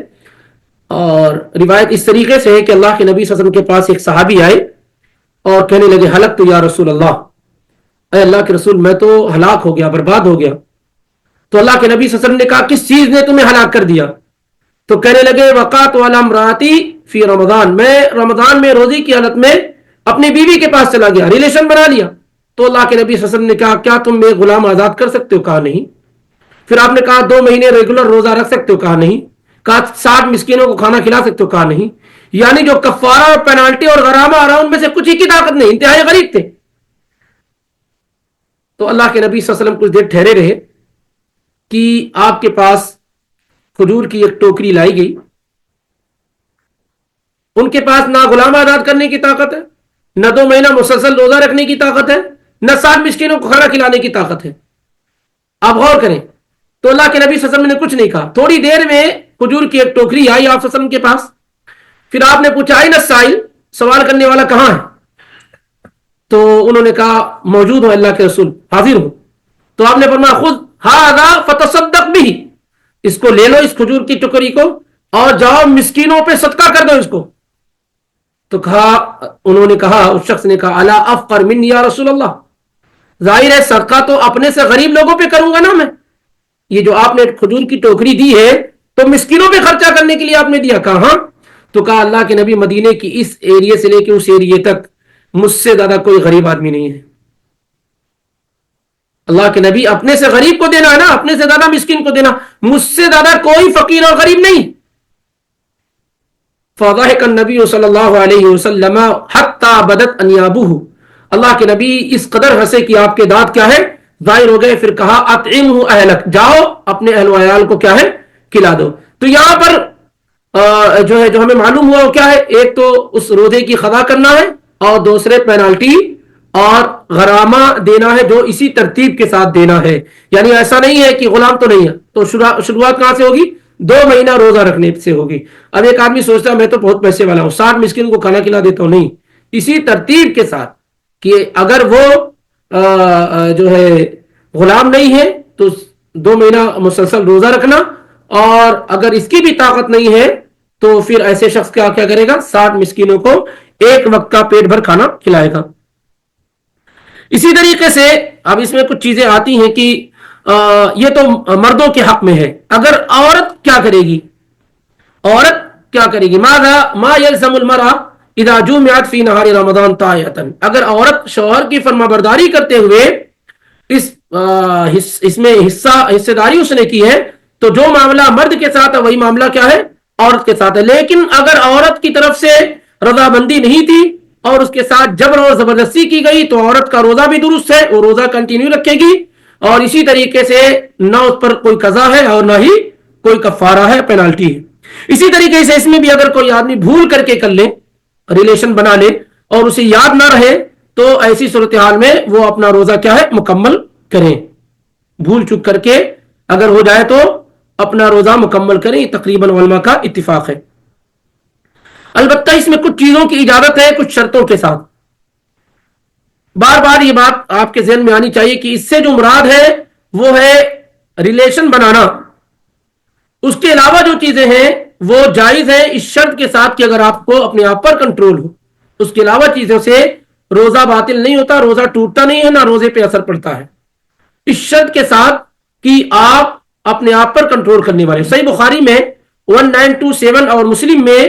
اور روایت اس طریقے سے ہے کہ اللہ کے نبی صلی اللہ علیہ وسلم کے پاس ایک صحابی آئے اور کہنے لگے ہلک تو یا رسول اللہ، اے اللہ کے رسول میں تو ہلاک ہو گیا، برباد ہو گیا۔ تو اللہ کے نبی صلی اللہ علیہ وسلم نے کہا کس چیز نے تمہیں ہلاک کر دیا؟ تو کہنے لگے وقات والا امراتی فی رمضان، میں رمضان میں روزی کی حالت میں اپنی بیوی کے پاس چلا گیا، ریلیشن بنا لیا۔ تو اللہ کے نبی صلی اللہ علیہ وسلم نے کہا کیا تم ایک غلام آزاد کر سکتے ہو؟ کہا نہیں۔ پھر آپ نے کہا 2 مہینے ریگولر روزہ رکھ سکتے ہو؟ کہا نہیں۔ کہا 60 مسکینوں کو کھانا کھلا سکتے ہو؟ کہا نہیں۔ یعنی جو کفارہ اور پینالٹی اور غرامہ آ رہا ان میں سے کچھ ہی کی طاقت نہیں، انتہائی غریب تھے۔ تو اللہ کے نبی صلی اللہ علیہ وسلم کچھ دیر ٹھہرے رہے کہ آپ کے پاس کھجور کی ایک ٹوکری لائی گئی۔ ان کے پاس نہ غلام آزاد کرنے کی طاقت ہے، نہ 2 مہینہ مسلسل روزہ رکھنے کی طاقت ہے، نہ 60 مسکینوں کو کھانا کھلانے کی طاقت ہے۔ آپ غور کریں۔ تو اللہ کے نبی صلی اللہ علیہ وسلم نے کچھ نہیں کہا۔ تھوڑی دیر میں کھجور کی ایک ٹوکری آئی آپ صلی اللہ علیہ وسلم کے پاس۔ پھر آپ نے پوچھا آئی نسائل، سوال کرنے والا کہاں ہے؟ تو انہوں نے کہا موجود ہوں اللہ کے رسول، حاضر ہوں۔ تو آپ نے فرمایا خذ ھذا فتصدق به، اس کو لے لو، اس کھجور کی ٹوکری کو، اور جاؤ مسکینوں پہ صدقہ کر دو اس کو۔ تو کہا، انہوں نے کہا، اس شخص نے کہا الا افقر منی یا رسول اللہ، ظاہر ہے صدقہ تو اپنے سے غریب لوگوں پہ کروں گا نا میں، یہ جو آپ نے کھجور کی ٹوکری دی ہے تو مسکینوں پہ خرچہ کرنے کے لیے آپ نے دیا؟ کہا ہاں۔ تو کہا اللہ کے نبی مدینے کی اس ایریے سے لے کے اس ایریے تک مجھ سے زیادہ کوئی غریب آدمی نہیں ہے۔ اللہ کے نبی اپنے سے غریب کو دینا ہے نا، اپنے سے زیادہ مسکین کو دینا، مجھ سے زیادہ کوئی فقیر اور غریب نہیں۔ فضحك النبی صلی اللہ علیہ وسلم حتی بدت انیابہ، اللہ کے نبی اس قدر ہنسے کہ آپ کے دانت کیا ہے ظاہر ہو گئے۔ پھر کہا اطعمہ اہلک، جاؤ اپنے اہل و عیال کو کیا ہے کھلا دو۔ تو یہاں پر جو ہمیں معلوم ہوا وہ کیا ہے، ایک تو اس روزے کی قضا کرنا ہے، اور دوسرے پینالٹی اور غرامہ دینا ہے جو اسی ترتیب کے ساتھ دینا ہے۔ یعنی ایسا نہیں ہے کہ غلام تو نہیں ہے، تو شروعات کہاں سے ہوگی؟ 2 مہینہ روزہ رکھنے سے ہوگی۔ اب ایک آدمی سوچتا ہے میں تو بہت پیسے والا ہوں، 60 مسکین کو کھانا کھلا دیتا ہوں، نہیں، اسی ترتیب کے ساتھ کہ اگر وہ جو ہے غلام نہیں ہے تو 2 مہینہ مسلسل روزہ رکھنا، اور اگر اس کی بھی طاقت نہیں ہے تو پھر ایسے شخص کیا کرے گا؟ 60 مسکینوں کو ایک وقت کا پیٹ بھر کھانا کھلائے گا۔ اسی طریقے سے اب اس میں کچھ چیزیں آتی ہیں کہ یہ تو مردوں کے حق میں ہے، اگر عورت کیا کرے گی؟ عورت کیا کرے گی؟ ما یلزم المرأة اذا جمعت فی نہار رمضان طاعۃ، اگر عورت شوہر کی فرما برداری کرتے ہوئے اس میں حصہ داری اس نے کی ہے تو جو معاملہ مرد کے ساتھ ہے وہی معاملہ کیا ہے؟ عورت کے ساتھ ہے۔ لیکن اگر عورت کی طرف سے رضامندی نہیں تھی اور اس کے ساتھ جبر اور زبردستی کی گئی تو عورت کا روزہ بھی درست ہے، وہ روزہ کنٹینیو رکھے گی، اور اسی طریقے سے نہ اس پر کوئی قضا ہے اور نہ ہی کوئی کفارہ ہے، پینالٹی ہے۔ اسی طریقے سے اس میں بھی اگر کوئی آدمی بھول کر کے کر لے، ریلیشن بنا لے اور اسے یاد نہ رہے، تو ایسی صورتحال میں وہ اپنا روزہ کیا ہے مکمل کریں، بھول چک کر کے اگر ہو جائے تو اپنا روزہ مکمل کریں، تقریباً علماء کا اتفاق ہے۔ البتہ اس میں کچھ چیزوں کی اجازت ہے کچھ شرطوں کے ساتھ۔ بار بار یہ بات آپ کے ذہن میں آنی چاہیے کہ اس سے جو مراد ہے وہ ہے ریلیشن بنانا، اس کے علاوہ جو چیزیں ہیں وہ جائز ہیں اس شرط کے ساتھ کہ اگر آپ کو اپنے آپ پر کنٹرول ہو، اس کے علاوہ چیزوں سے روزہ باطل نہیں ہوتا، روزہ ٹوٹتا نہیں ہے، نہ روزے پہ اثر پڑتا ہے، اس شرط کے ساتھ کہ آپ اپنے آپ پر کنٹرول کرنے والے۔ صحیح بخاری میں 1927 اور مسلم میں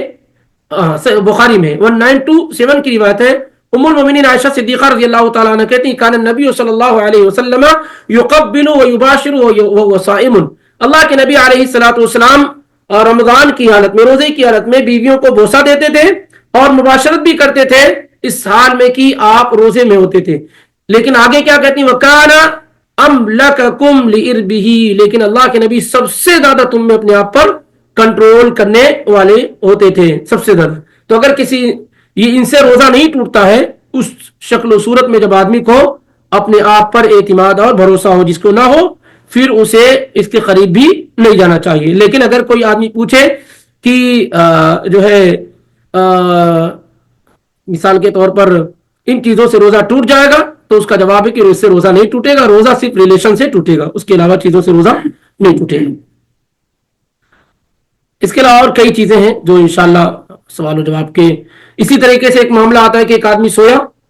بخاری میں 1927 کی روایت ہے، ام المؤمنین عائشہ صدیقہ رضی اللہ تعالیٰ عنہ کہتی ہیں کان النبی صلی اللہ علیہ وسلم یقبل ویباشر وهو صائم، اللہ کے نبی علیہ الصلوۃ والسلام رمضان کی حالت میں، روزے کی حالت میں بیویوں کو بوسہ دیتے تھے اور مباشرت بھی کرتے تھے اس حال میں کہ آپ روزے میں ہوتے تھے۔ لیکن آگے کیا کہتی ہیں وکان املککم لاربہ، لیکن اللہ کے نبی سب سے زیادہ تم میں اپنے آپ پر کنٹرول کرنے والے ہوتے تھے، سب سے زیادہ۔ تو اگر کسی ان سے روزہ نہیں ٹوٹتا ہے، اس شکل و صورت میں جب آدمی کو اپنے آپ پر اعتماد اور بھروسہ ہو، جس کو نہ ہو پھر اسے اس کے قریب بھی نہیں جانا چاہیے۔ لیکن اگر کوئی آدمی پوچھے کہ جو ہے مثال کے طور پر ان چیزوں سے روزہ ٹوٹ جائے گا، تو اس کا جواب ہے کہ اس سے روزہ نہیں ٹوٹے گا، روزہ صرف ریلیشن سے ٹوٹے گا، اس کے علاوہ چیزوں سے روزہ نہیں ٹوٹے گا۔ اس کے علاوہ اور کئی چیزیں ہیں جو انشاءاللہ سوال و جواب کے اسی طریقے سے ایک معاملہ آتا ہے کہ ایک آدمی سویا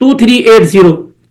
2380,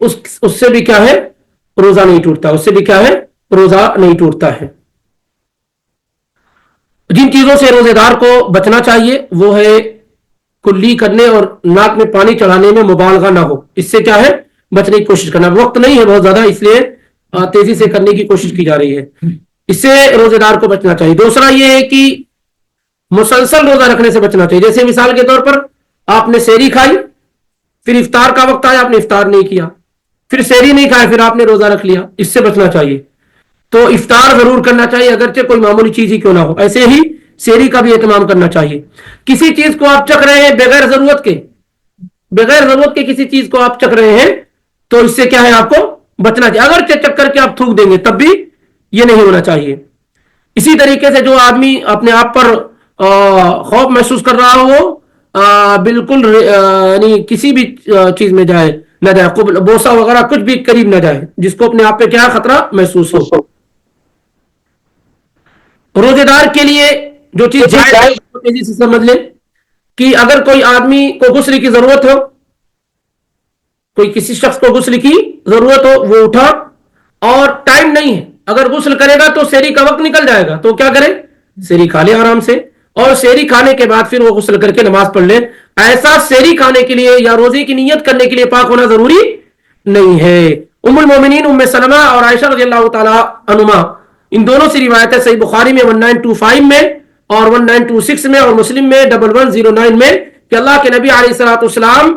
اس سے بھی کیا ہے روزہ نہیں ٹوٹتا, اس سے بھی کیا ہے روزہ نہیں ٹوٹتا ہے. جن چیزوں سے روزے دار کو بچنا چاہیے وہ ہے کلی کرنے اور ناک میں پانی چڑھانے میں مبالغہ نہ ہو, اس سے کیا ہے بچنے کی کوشش کرنا. وقت نہیں ہے بہت زیادہ, اس لیے تیزی سے کرنے کی کوشش کی جا رہی ہے, اس سے روزے دار کو بچنا چاہیے. دوسرا یہ ہے کہ مسلسل روزہ رکھنے سے بچنا چاہیے. جیسے مثال کے طور پر آپ نے سحری کھائی, پھر افطار کا وقت آیا آپ نے افطار نہیں کیا, پھر سحری نہیں کھایا پھر آپ نے روزہ رکھ لیا, اس سے بچنا چاہیے. تو افطار ضرور کرنا چاہیے اگرچہ کوئی معمولی چیز ہی کیوں نہ ہو. ایسے ہی سحری کا بھی اہتمام کرنا چاہیے. کسی چیز کو آپ چکھ رہے ہیں بغیر ضرورت کے کسی چیز کو آپ چکھ رہے ہیں تو اس سے کیا ہے آپ کو بچنا چاہیے. اگرچہ چکھ کر کے آپ تھوک دیں گے تب بھی یہ نہیں ہونا چاہیے. اسی طریقے سے جو آدمی اپنے آپ پر خوف محسوس کر رہا ہو بالکل یعنی کسی بھی چیز میں جائے نہ جائے, بوسا وغیرہ کچھ بھی قریب نہ جائے, جس کو اپنے آپ پہ کیا خطرہ محسوس ہو. روزے دار کے لیے جو چیز تیزی سے سمجھ لیں کہ اگر کوئی آدمی کو غسل کی ضرورت ہو, کوئی کسی شخص کو غسل کی ضرورت ہو, وہ اٹھا اور ٹائم نہیں ہے, اگر غسل کرے گا تو سحری کا وقت نکل جائے گا, تو کیا کرے سحری کھا لے آرام سے, اور سحری کھانے کے بعد پھر وہ غسل کر کے نماز پڑھ لے. ایسا سحری کھانے کے لیے یا روزے کی نیت کرنے کے لیے پاک ہونا ضروری نہیں ہے. ام المومنین ام سلمہ اور عائشہ رضی اللہ تعالی عنہما, ان دونوں سے روایت ہے صحیح بخاری میں 1925 میں اور 1926 میں اور مسلم میں 1109 میں کہ اللہ کے نبی علیہ الصلوۃ والسلام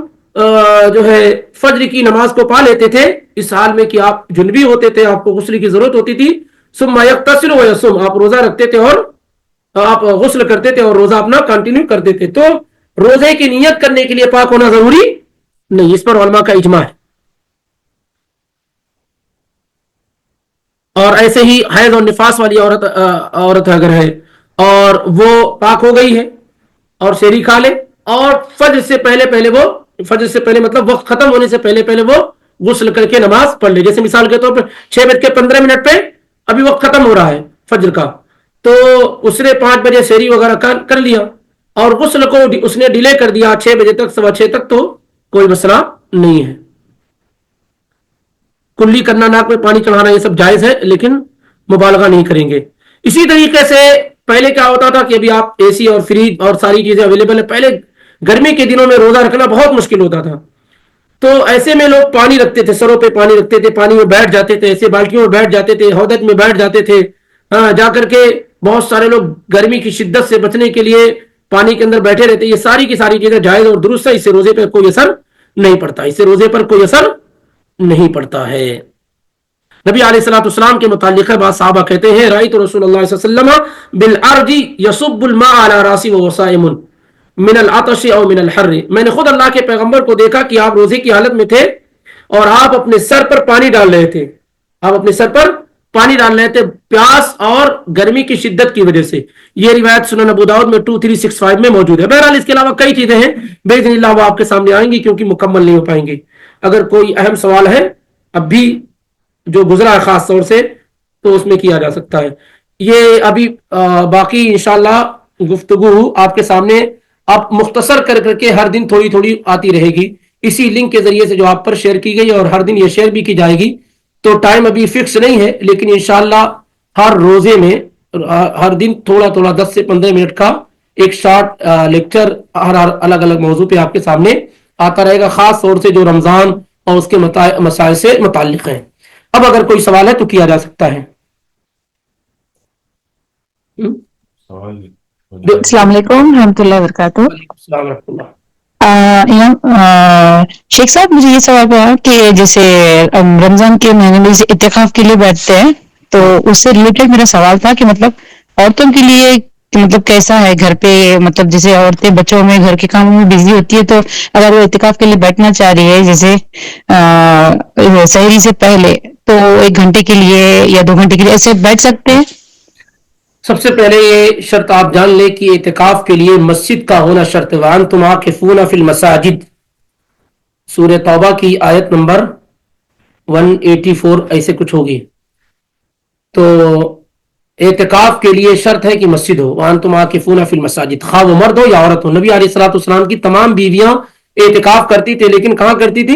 جو ہے فجر کی نماز کو پا لیتے تھے اس حال میں کہ آپ جنبی ہوتے تھے, آپ کو غسل کی ضرورت ہوتی تھی. ثم یغتسل ویصوم, آپ روزہ رکھتے تھے اور آپ غسل کرتے تھے اور روزہ اپنا کنٹینیو کرتے تھے. تو روزے کی نیت کرنے کے لیے پاک ہونا ضروری نہیں, اس پر علماء کا اجماع ہے. اور ایسے ہی حیض اور نفاس والی عورت اگر ہے اور وہ پاک ہو گئی ہے اور سحری کھا لے اور فجر سے پہلے مطلب وقت ختم ہونے سے پہلے وہ غسل کر کے نماز پڑھ لے. جیسے مثال کے طور پر 6:15 پہ ابھی وقت ختم ہو رہا ہے فجر کا, تو اس نے 5 بجے سحری وغیرہ کر لیا اور غسل کو اس نے ڈیلے کر دیا 6 بجے تک 6:15 تک, تو کوئی مسئلہ نہیں ہے. کلی کرنا, ناک میں پانی چڑھانا, یہ سب جائز ہے لیکن مبالغہ نہیں کریں گے. اسی طریقے سے پہلے کیا ہوتا تھا کہ ابھی آپ اے سی اور فریج اور ساری چیزیں اویلیبل ہیں, پہلے گرمی کے دنوں میں روزہ رکھنا بہت مشکل ہوتا تھا, تو ایسے میں لوگ پانی رکھتے تھے, سروں پہ پانی رکھتے تھے, پانی میں بیٹھ جاتے تھے, ایسے بالٹیوں میں بیٹھ جاتے تھے, ہودج میں بیٹھ جاتے تھے, جا کر کے بہت سارے لوگ گرمی کی شدت سے بچنے کے لیے پانی کے اندر بیٹھے رہتے. یہ ساری کی ساری چیزیں جائز اور درست ہے, اس سے روزے پر کوئی اثر نہیں پڑتا ہے. نبی علیہ الصلوۃ والسلام کے متعلق بعض صحابہ کہتے ہیں رأیت رسول اللہ صلی اللہ علیہ وسلم بالارض یصب الماء علی راسي وهو صائم من العطش او من الحر, میں نے خود اللہ کے پیغمبر کو دیکھا کہ آپ روزے کی حالت میں تھے اور آپ اپنے سر پر پانی ڈال رہے تھے, پیاس اور گرمی کی شدت کی وجہ سے. یہ روایت سنن ابو داؤد میں 2365 میں موجود ہے. بہرحال اس کے علاوہ کئی چیزیں ہیں, باذن اللہ وہ آپ کے سامنے آئیں گی کیونکہ مکمل نہیں ہو پائیں گے. اگر کوئی اہم سوال ہے اب بھی جو گزرا ہے خاص طور سے تو اس میں کیا جا سکتا ہے. یہ ابھی باقی انشاءاللہ گفتگو آپ کے سامنے آپ مختصر کر کے ہر دن تھوڑی تھوڑی آتی رہے گی, اسی لنک کے ذریعے سے جو آپ پر شیئر کی گئی اور ہر دن یہ شیئر بھی کی جائے گی. تو ٹائم ابھی فکس نہیں ہے لیکن انشاءاللہ ہر روزے میں ہر دن تھوڑا 10 سے 15 منٹ کا ایک شارٹ لیکچر ہر الگ الگ موضوع پہ آپ کے سامنے آتا رہے گا, خاص طور سے جو رمضان اور اس کے مسائل سے متعلق ہیں. اب اگر کوئی سوال ہے تو کیا جا سکتا ہے. السلام علیکم رحمۃ اللہ وبرکاتہ. السلام ورحمۃ اللہ. شیخ صاحب مجھے یہ سوال ہوا کہ جیسے رمضان کے مہینے میں جیسے اعتکاف کے لیے بیٹھتے ہیں تو اس سے ریلیٹڈ میرا سوال تھا کہ مطلب عورتوں کے لیے مطلب کیسا ہے گھر پہ, مطلب جیسے عورتیں بچوں میں گھر کے کاموں میں بزی ہوتی ہے تو اگر وہ اعتکاف کے لیے بیٹھنا چاہ رہی ہے جیسے سحری سے پہلے تو 1 گھنٹے کے لیے یا 2 گھنٹے کے لیے ایسے بیٹھ سکتے ہیں. سب سے پہلے یہ شرط آپ جان لیں کہ اعتکاف کے لیے مسجد کا ہونا شرط ہے. وَأَنْتُمْ عَاكِفُونَ فِي الْمَسَاجِدِ, سورہ توبہ کی آیت نمبر 184 ایسے کچھ ہوگی. تو اعتکاف کے لیے شرط ہے کہ مسجد ہو. وَأَنْتُمْ عَاكِفُونَ فِي الْمَسَاجِدِ, خواہ وہ مرد ہو یا عورت ہو. نبی علیہ الصلوۃ والسلام کی تمام بیویاں اعتکاف کرتی تھی لیکن کہاں کرتی تھی؟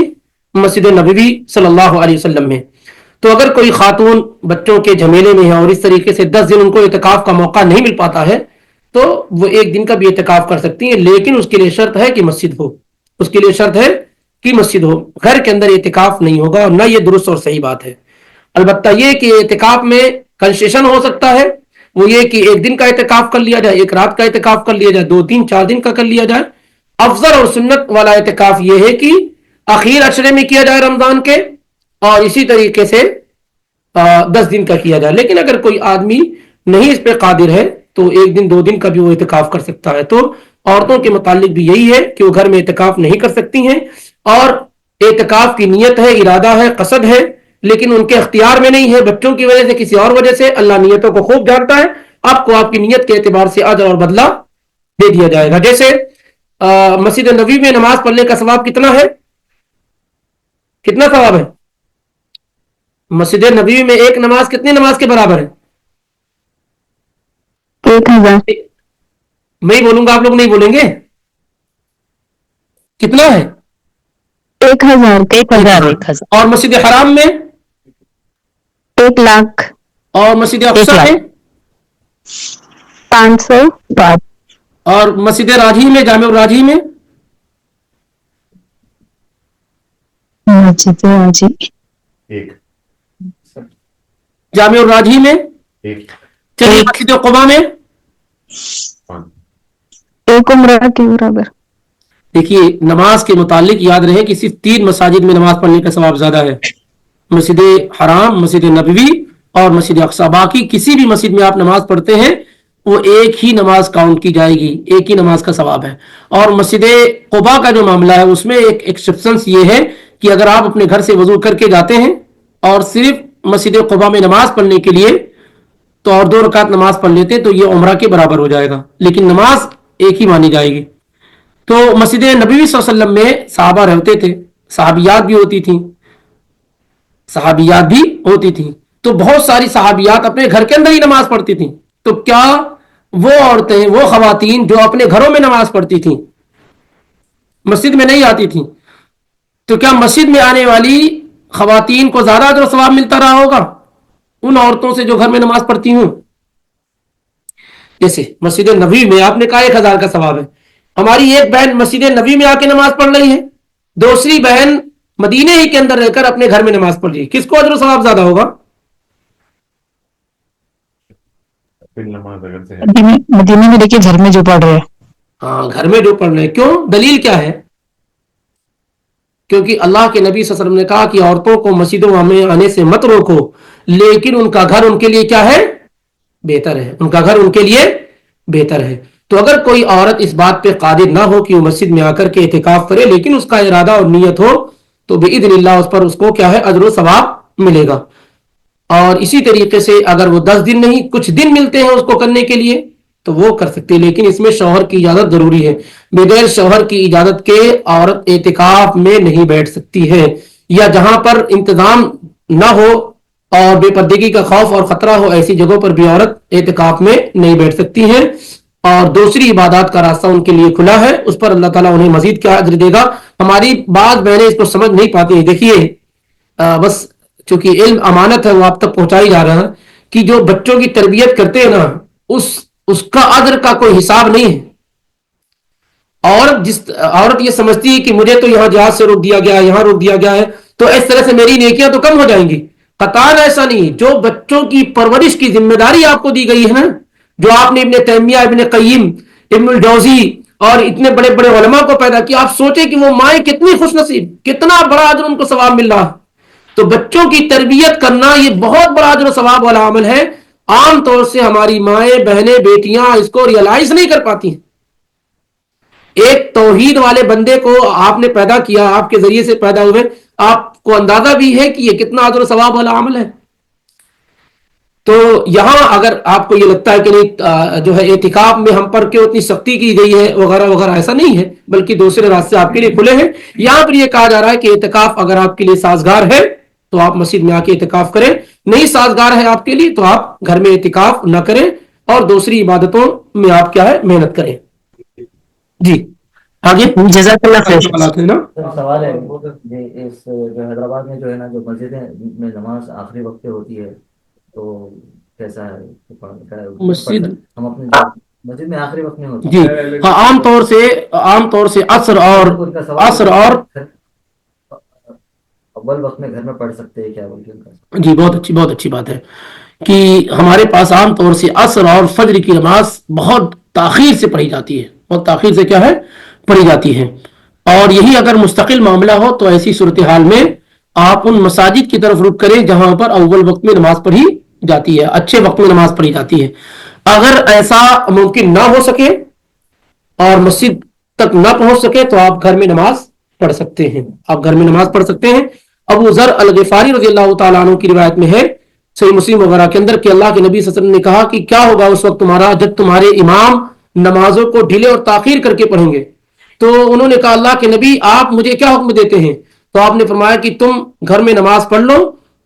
مسجد نبوی صلی اللہ علیہ وسلم میں. تو اگر کوئی خاتون بچوں کے جھمیلے میں ہے اور اس طریقے سے 10 دن ان کو اعتکاف کا موقع نہیں مل پاتا ہے تو وہ ایک دن کا بھی اعتکاف کر سکتی ہیں, لیکن اس کے لیے شرط ہے کہ مسجد ہو. اس کے لیے شرط ہے کہ مسجد ہو. گھر کے اندر اعتکاف نہیں ہوگا اور نہ یہ درست اور صحیح بات ہے. البتہ یہ کہ اعتکاف میں کنسیشن ہو سکتا ہے, وہ یہ کہ ایک دن کا اعتکاف کر لیا جائے, ایک رات کا اعتکاف کر لیا جائے, 2 3 4 دن کا کر لیا جائے. افضل اور سنت والا اعتکاف یہ ہے کہ اخیر عشرے میں کیا جائے رمضان کے, اور اسی طریقے سے 10 دن کا کیا جائے. لیکن اگر کوئی آدمی نہیں اس پہ قادر ہے تو 1 دن 2 دن کا بھی وہ اعتکاف کر سکتا ہے. تو عورتوں کے متعلق بھی یہی ہے کہ وہ گھر میں اعتکاف نہیں کر سکتی ہیں, اور اعتکاف کی نیت ہے, ارادہ ہے, قصد ہے, لیکن ان کے اختیار میں نہیں ہے, بچوں کی وجہ سے, کسی اور وجہ سے. اللہ نیتوں کو خوب جانتا ہے, آپ کو آپ کی نیت کے اعتبار سے اجر اور بدلہ دے دیا جائے گا. جیسے مسجد نبوی میں نماز پڑھنے کا ثواب کتنا ہے؟ کتنا ثواب ہے؟ مسجد نبوی میں ایک نماز کتنی نماز کے برابر ہے؟ 1000. میں ہی بولوں گا, آپ لوگ نہیں بولیں گے. کتنا ہے؟ 1000. اور مسجد حرام میں 1,00,000. اور مسجد اقصی میں 500. اور مسجد راجی میں, جامع الراجی میں جی. ایک جامع الراجی میں. ایک چلیے مسجد قباء میں. ایک عمرہ کے برابر. دیکھیے نماز کے متعلق یاد رہے کہ صرف 3 مساجد میں نماز پڑھنے کا ثواب زیادہ ہے, مسجد حرام, مسجد نبوی اور مسجد اقصی. باقی کسی بھی مسجد میں آپ نماز پڑھتے ہیں وہ ایک ہی نماز کاؤنٹ کی جائے گی, ایک ہی نماز کا ثواب ہے. اور مسجد قباء کا جو معاملہ ہے اس میں ایک ایکسپشنس یہ ہے کہ اگر آپ اپنے گھر سے وضو کر کے جاتے ہیں اور صرف مسجد قباء میں نماز پڑھنے کے لیے تو اور 2 رکعت نماز پڑھ لیتے تو یہ عمرہ کے برابر ہو جائے گا, لیکن نماز ایک ہی مانی جائے گی. تو مسجد نبوی صلی اللہ علیہ وسلم میں صحابہ رہتے تھے, صحابیات بھی ہوتی تھیں, تو بہت ساری صحابیات اپنے گھر کے اندر ہی نماز پڑھتی تھیں. تو کیا وہ عورتیں, وہ خواتین جو اپنے گھروں میں نماز پڑھتی تھیں, مسجد میں نہیں آتی تھیں, تو کیا مسجد میں آنے والی خواتین کو زیادہ اجر و ثواب ملتا رہا ہوگا ان عورتوں سے جو گھر میں نماز پڑھتی ہوں؟ جیسے مسجد نبوی میں آپ نے کہا 1000 کا ثواب ہے, ہماری ایک بہن مسجد نبوی میں آ کے نماز پڑھ رہی ہے, دوسری بہن مدینے ہی کے اندر رہ کر اپنے گھر میں نماز پڑھ رہی ہے, کس کو اجر و ثواب زیادہ ہوگا؟ مدینے میں دیکھیے گھر میں جو پڑھ رہے ہیں. ہاں, گھر میں جو پڑھ رہے ہیں. کیوں؟ دلیل کیا ہے؟ کیونکہ اللہ کے نبی صلی اللہ علیہ وسلم نے کہا کہ عورتوں کو مسجدوں میں آنے سے مت روکو, لیکن ان کا گھر ان کے لیے کیا ہے؟ بہتر ہے. ان کا گھر ان کے لیے بہتر ہے. تو اگر کوئی عورت اس بات پہ قادر نہ ہو کہ وہ مسجد میں آ کر کے اعتکاف کرے, لیکن اس کا ارادہ اور نیت ہو, تو باذن اللہ اس پر اس کو کیا ہے؟ اجر و ثواب ملے گا. اور اسی طریقے سے اگر وہ 10 دن نہیں کچھ دن ملتے ہیں اس کو کرنے کے لیے تو وہ کر سکتے ہیں, لیکن اس میں شوہر کی اجازت ضروری ہے. بغیر شوہر کی اجازت کے عورت اعتکاف میں نہیں بیٹھ سکتی ہے, یا جہاں پر انتظام نہ ہو اور بے پردگی کا خوف اور خطرہ ہو ایسی جگہوں پر بھی عورت اعتکاف میں نہیں بیٹھ سکتی ہے. اور دوسری عبادات کا راستہ ان کے لیے کھلا ہے, اس پر اللہ تعالیٰ انہیں مزید کیا اجر دے گا. ہماری بعض بہنیں اس کو سمجھ نہیں پاتی ہیں. دیکھیے بس چونکہ علم امانت ہے وہ آپ تک پہنچائی جا رہا ہے کہ جو بچوں کی تربیت کرتے ہیں نا اس کا اجر کا کوئی حساب نہیں ہے. عورت یہ سمجھتی ہے کہ مجھے تو یہاں جہاز سے روک دیا گیا ہے, یہاں روک دیا گیا ہے, تو اس طرح سے میری نیکیاں تو کم ہو جائیں گی. قطعاً ایسا نہیں. جو بچوں کی پرورش کی ذمہ داری آپ کو دی گئی ہے نا, جو آپ نے ابن تیمیہ, ابن قیم, ابن الجوزی اور اتنے بڑے بڑے علماء کو پیدا کیا, آپ سوچیں کہ وہ مائیں کتنی خوش نصیب, کتنا بڑا اجر ان کو ثواب مل رہا. تو بچوں کی تربیت کرنا یہ بہت بڑا اجر و ثواب والا عمل ہے. عام طور سے ہماری مائیں, بہنیں, بیٹیاں اس کو ریئلائز نہیں کر پاتی ہیں. ایک توحید والے بندے کو آپ نے پیدا کیا, آپ کے ذریعے سے پیدا ہوئے, آپ کو اندازہ بھی ہے کہ یہ کتنا اجر و ثواب والا عمل ہے. تو یہاں اگر آپ کو یہ لگتا ہے کہ نہیں جو ہے اعتکاف میں ہم پر کیوں اتنی سختی کی گئی ہے وغیرہ وغیرہ, ایسا نہیں ہے, بلکہ دوسرے راستے آپ کے لیے کھلے ہیں. یہاں پر یہ کہا جا رہا ہے کہ اعتکاف اگر آپ کے لیے سازگار ہے تو آپ مسجد میں آ کے اعتکاف کریں, نہیں سازگار ہے آپ کے لیے تو آپ گھر میں اعتکاف نہ کریں اور دوسری عبادتوں میں آپ کیا ہے محنت کریں. جی آگے جزاک اللہ خیر. سوالات ہیں نا. سر سوال ہے یہ اس جو حیدرآباد میں جو ہے نا جو مسجدیں میں نماز آخری وقت پہ ہوتی ہے تو کیسا ہے مسجد ہم اپنے مسجد میں آخری وقت میں ہوتی جی ہاں عام طور سے عصر اور اول وقت میں گھر میں پڑھ سکتے ہیں کیا بول کے جی بہت اچھی بات ہے کہ ہمارے پاس عام طور سے عصر اور فجر کی نماز بہت تاخیر سے پڑھی جاتی ہے. بہت تاخیر سے کیا ہے پڑھی جاتی ہے. اور یہی اگر مستقل معاملہ ہو تو ایسی صورتحال میں آپ ان مساجد کی طرف رخ کریں جہاں پر اول وقت میں نماز پڑھی جاتی ہے, اچھے وقت میں نماز پڑھی جاتی ہے. اگر ایسا ممکن نہ ہو سکے اور مسجد تک نہ پہنچ سکے تو آپ گھر میں نماز پڑھ سکتے ہیں. آپ گھر میں نماز پڑھ سکتے ہیں. ابو ذر الغفاری رضی اللہ تعالیٰ عنہ کی روایت میں ہے صحیح مسلم وغیرہ کے اندر کہ اللہ کے نبی صلی اللہ علیہ وسلم نے کہا کہ کیا ہوگا اس وقت تمہارا جب تمہارے امام نمازوں کو ڈھیلے اور تاخیر کر کے پڑھیں گے. تو انہوں نے کہا اللہ کے نبی آپ مجھے کیا حکم دیتے ہیں؟ تو آپ نے فرمایا کہ تم گھر میں نماز پڑھ لو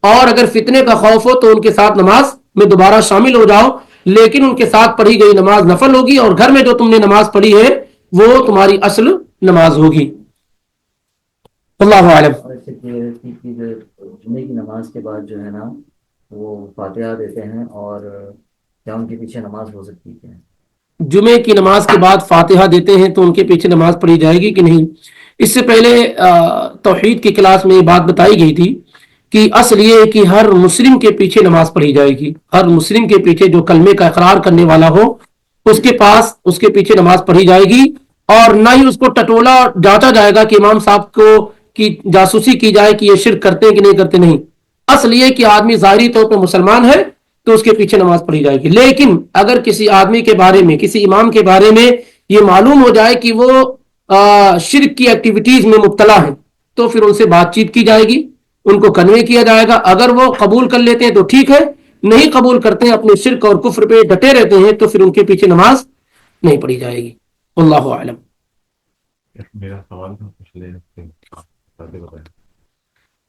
اور اگر فتنے کا خوف ہو تو ان کے ساتھ نماز میں دوبارہ شامل ہو جاؤ, لیکن ان کے ساتھ پڑھی گئی نماز نفل ہوگی اور گھر میں جو تم نے نماز پڑھی ہے وہ تمہاری اصل نماز ہوگی. اللہ عالم. جمعے کی نماز کے بعد جو ہے نا وہ فاتحہ دیتے ہیں اور کیا ان کے پیچھے نماز ہو سکتی ہے؟ جمعے کی نماز کے بعد فاتحہ دیتے ہیں تو ان کے پیچھے نماز پڑھی جائے گی کہ نہیں؟ اس سے پہلے توحید کی کلاس میں یہ بات بتائی گئی تھی کہ اصل یہ ہے کہ ہر مسلم کے پیچھے نماز پڑھی جائے گی. ہر مسلم کے پیچھے جو کلمے کا اقرار کرنے والا ہو اس کے پیچھے نماز پڑھی جائے گی, اور نہ ہی اس کو ٹٹولا جانچا جائے گا کہ امام صاحب کو کی جاسوسی کی جائے کہ یہ شرک کرتے ہیں کہ نہیں کرتے. نہیں, اصل یہ کہ آدمی ظاہری طور پہ مسلمان ہے تو اس کے پیچھے نماز پڑھی جائے گی. لیکن اگر کسی آدمی کے بارے میں, کسی امام کے بارے میں یہ معلوم ہو جائے کہ وہ شرک کی ایکٹیویٹیز میں مبتلا ہے تو پھر ان سے بات چیت کی جائے گی, ان کو کنوے کیا جائے گا. اگر وہ قبول کر لیتے ہیں تو ٹھیک ہے, نہیں قبول کرتے ہیں, اپنے شرک اور کفر پہ ڈٹے رہتے ہیں تو پھر ان کے پیچھے نماز نہیں پڑھی جائے گی. اللہ اعلم. میرا سوال تھا کچھ لے سکتے ہیں.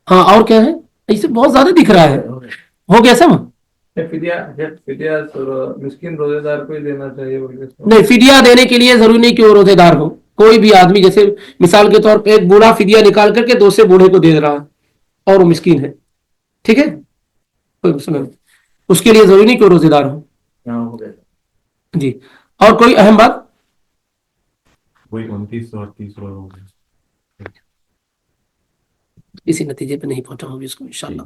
ہاں اور کیا ہے, اسے بہت زیادہ دکھ رہا ہے. ہو گیا سب؟ مسکین روزے دار کو ہی دینا چاہیے. نہیں, فدیہ دینے کے لیے ضروری نہیں کہ وہ روزے دار ہو. کوئی بھی آدمی, جیسے مثال کے طور پہ ایک بوڑھا فدیہ نکال کر کے دوسرے بوڑھے کو دے رہا ہے اور وہ مسکین ہے, ٹھیک ہے, کوئی مسئلہ نہیں, اس کے لیے ضروری نہیں کہ وہ روزے دار ہو. جی, اور کوئی اہم بات؟ وہی 29 اور 30 ہو گئے. اسی نتیجے پہ نہیں پہنچا ہوں اس کو انشاءاللہ.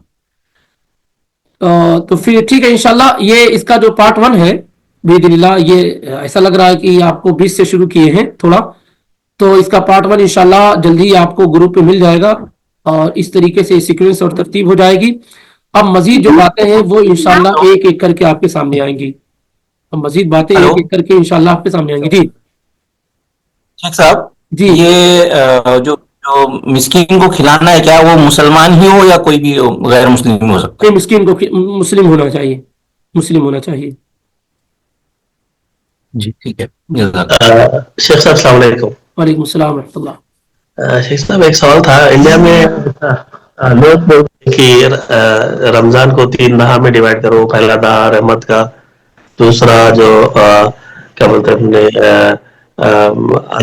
تو پھر ٹھیک ہے انشاءاللہ. یہ اس کا جو پارٹ 1 ہے باذن اللہ, یہ ایسا لگ رہا ہے کہ آپ کو 20 سے شروع کیے ہیں تھوڑا, تو اس کا پارٹ 1 انشاءاللہ جلدی آپ کو گروپ پہ مل جائے گا اور اس طریقے سے سیکوینس اور ترتیب ہو جائے گی. اب مزید جو باتیں ہیں وہ انشاءاللہ ایک ایک کر کے آپ کے سامنے آئیں گی. اب مزید باتیں ایک ایک کر کے انشاءاللہ آپ کے سامنے آئیں گی. جی شیخ صاحب جی, یہ جو مسکین کو کھلانا ہے کیا وہ مسلمان ہی ہو یا کوئی بھی غیر مسلم ہو سکتا کوئی مسکین کو مسلم ہونا چاہیے, مسلم ہونا چاہیے. جی ٹھیک ہے. شیخ صاحب السلام علیکم. وعلیکم السلام ورحمۃ اللہ. شیخ صاحب ایک سوال تھا. انڈیا میں لوگ بولتے ہیں کہ رمضان کو 3 دہا میں ڈیوائڈ کرو. پہلا دہا رحمت کا, دوسرا جو کیا بولتے ہیں